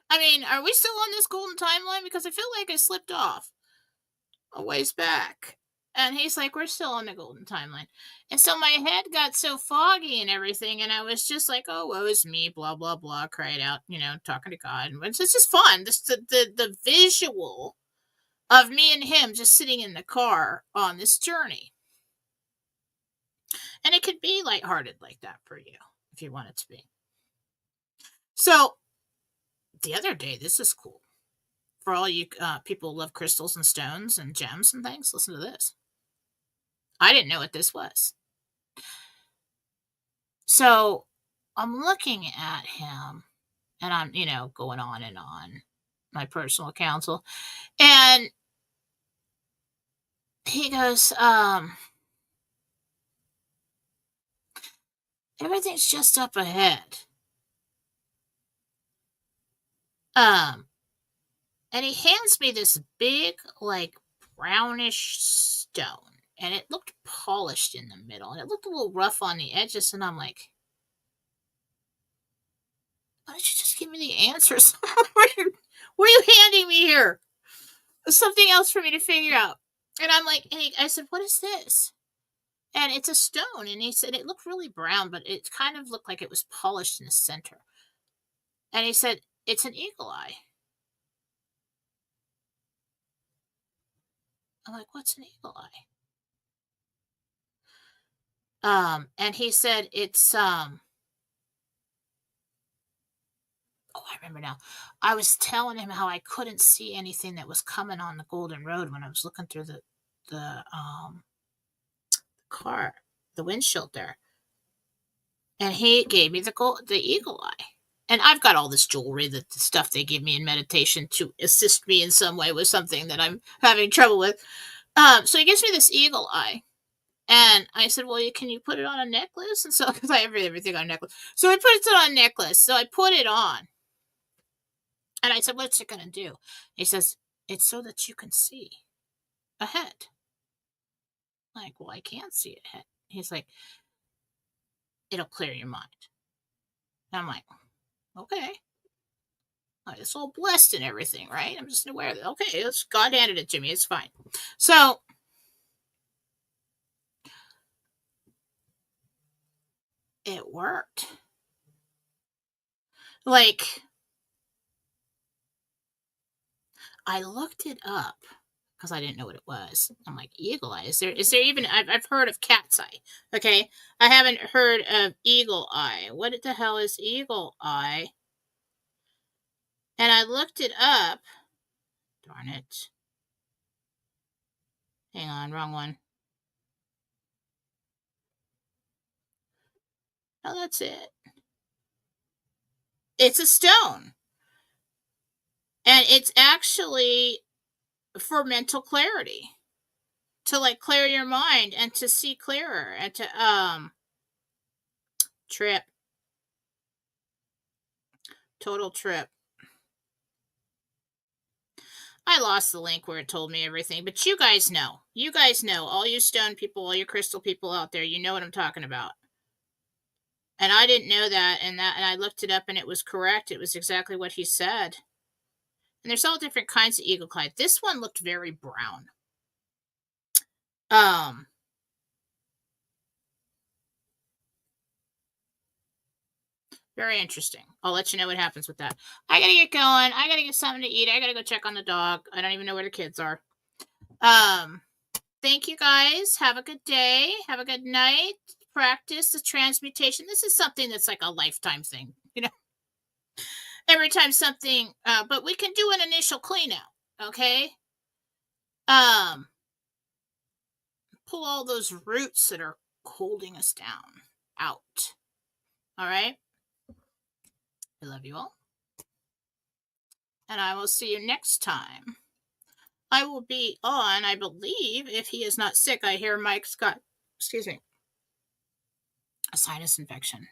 I mean, are we still on this golden timeline? Because I feel like I slipped off a ways back. And he's like, we're still on the golden timeline. And so my head got so foggy and everything, and I was just like, oh, woe is me, blah, blah, blah, cried out, talking to God. And it's just fun. The visual of me and him just sitting in the car on this journey. And it could be lighthearted like that for you, if you want it to be. So the other day, this is cool. For all you people who love crystals and stones and gems and things, listen to this. I didn't know what this was. So I'm looking at him, and I'm, going on and on, my personal counsel. And he goes, everything's just up ahead. And he hands me this big, brownish stone. And it looked polished in the middle. And it looked a little rough on the edges. And I'm like, why don't you just give me the answers? What are you handing me here? Something else for me to figure out. And I'm like, hey, I said, what is this? And it's a stone. And he said, it looked really brown, but it kind of looked like it was polished in the center. And he said, it's an eagle eye. I'm like, what's an eagle eye? And he said, it's, oh, I remember now. I was telling him how I couldn't see anything that was coming on the Golden Road when I was looking through the car, the windshield there. And he gave me the eagle eye. And I've got all this jewelry, the stuff they give me in meditation to assist me in some way with something that I'm having trouble with. So he gives me this eagle eye. And I said, well, can you put it on a necklace? And so, because I have everything on a necklace. So he puts it on a necklace. So I put it on. And I said, what's it going to do? He says, it's so that you can see ahead. I'm like, well, I can't see ahead. He's like, it'll clear your mind. And I'm like, okay. It's all blessed and everything, right? I'm just aware that, okay, God handed it to me. It's fine. So it worked. I looked it up because I didn't know what it was. I'm like, eagle eye. Is there even, I've heard of cat's eye. Okay. I haven't heard of eagle eye. What the hell is eagle eye? And I looked it up. Darn it. Hang on, wrong one. Oh, that's it. It's a stone. And it's actually for mental clarity. To clear your mind and to see clearer and to trip. Total trip. I lost the link where it told me everything, but you guys know. You guys know. All you stone people, all you crystal people out there, you know what I'm talking about. And I didn't know that, and I looked it up, and it was correct. It was exactly what he said. And there's all different kinds of eagle clyde. This one looked very brown. Very interesting. I'll let you know what happens with that. I gotta get going. I gotta get something to eat. I gotta go check on the dog. I don't even know where the kids are. Thank you guys. Have a good day. Have a good night. Practice the transmutation. This is something that's like a lifetime thing, you know. Every time something, but we can do an initial clean out, okay? Pull all those roots that are holding us down out. All right? I love you all. And I will see you next time. I will be on, I believe, if he is not sick. I hear Mike's got, excuse me, a sinus infection.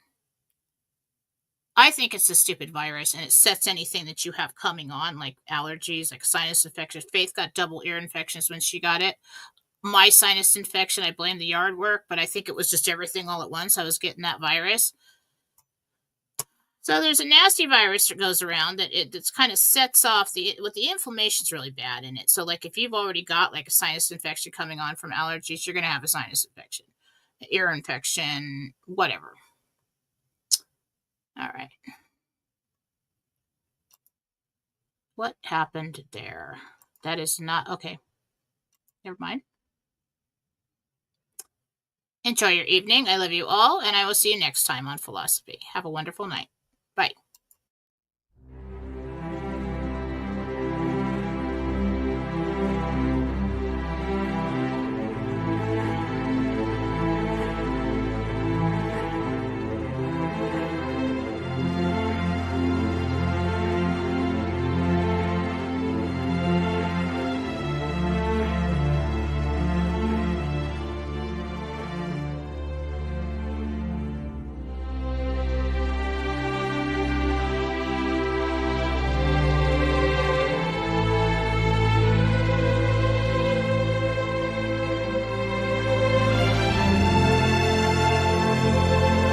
I think it's a stupid virus, and it sets anything that you have coming on, like allergies, like sinus infection. Faith got double ear infections when she got it. My sinus infection, I blame the yard work, but I think it was just everything all at once. I was getting that virus. So there's a nasty virus that goes around that it's kind of sets off the inflammation's really bad in it. So like if you've already got like a sinus infection coming on from allergies, you're going to have a sinus infection, ear infection, whatever. All right. What happened there? That is not okay. Never mind. Enjoy your evening. I love you all, and I will see you next time on Fallawsophy. Have a wonderful night.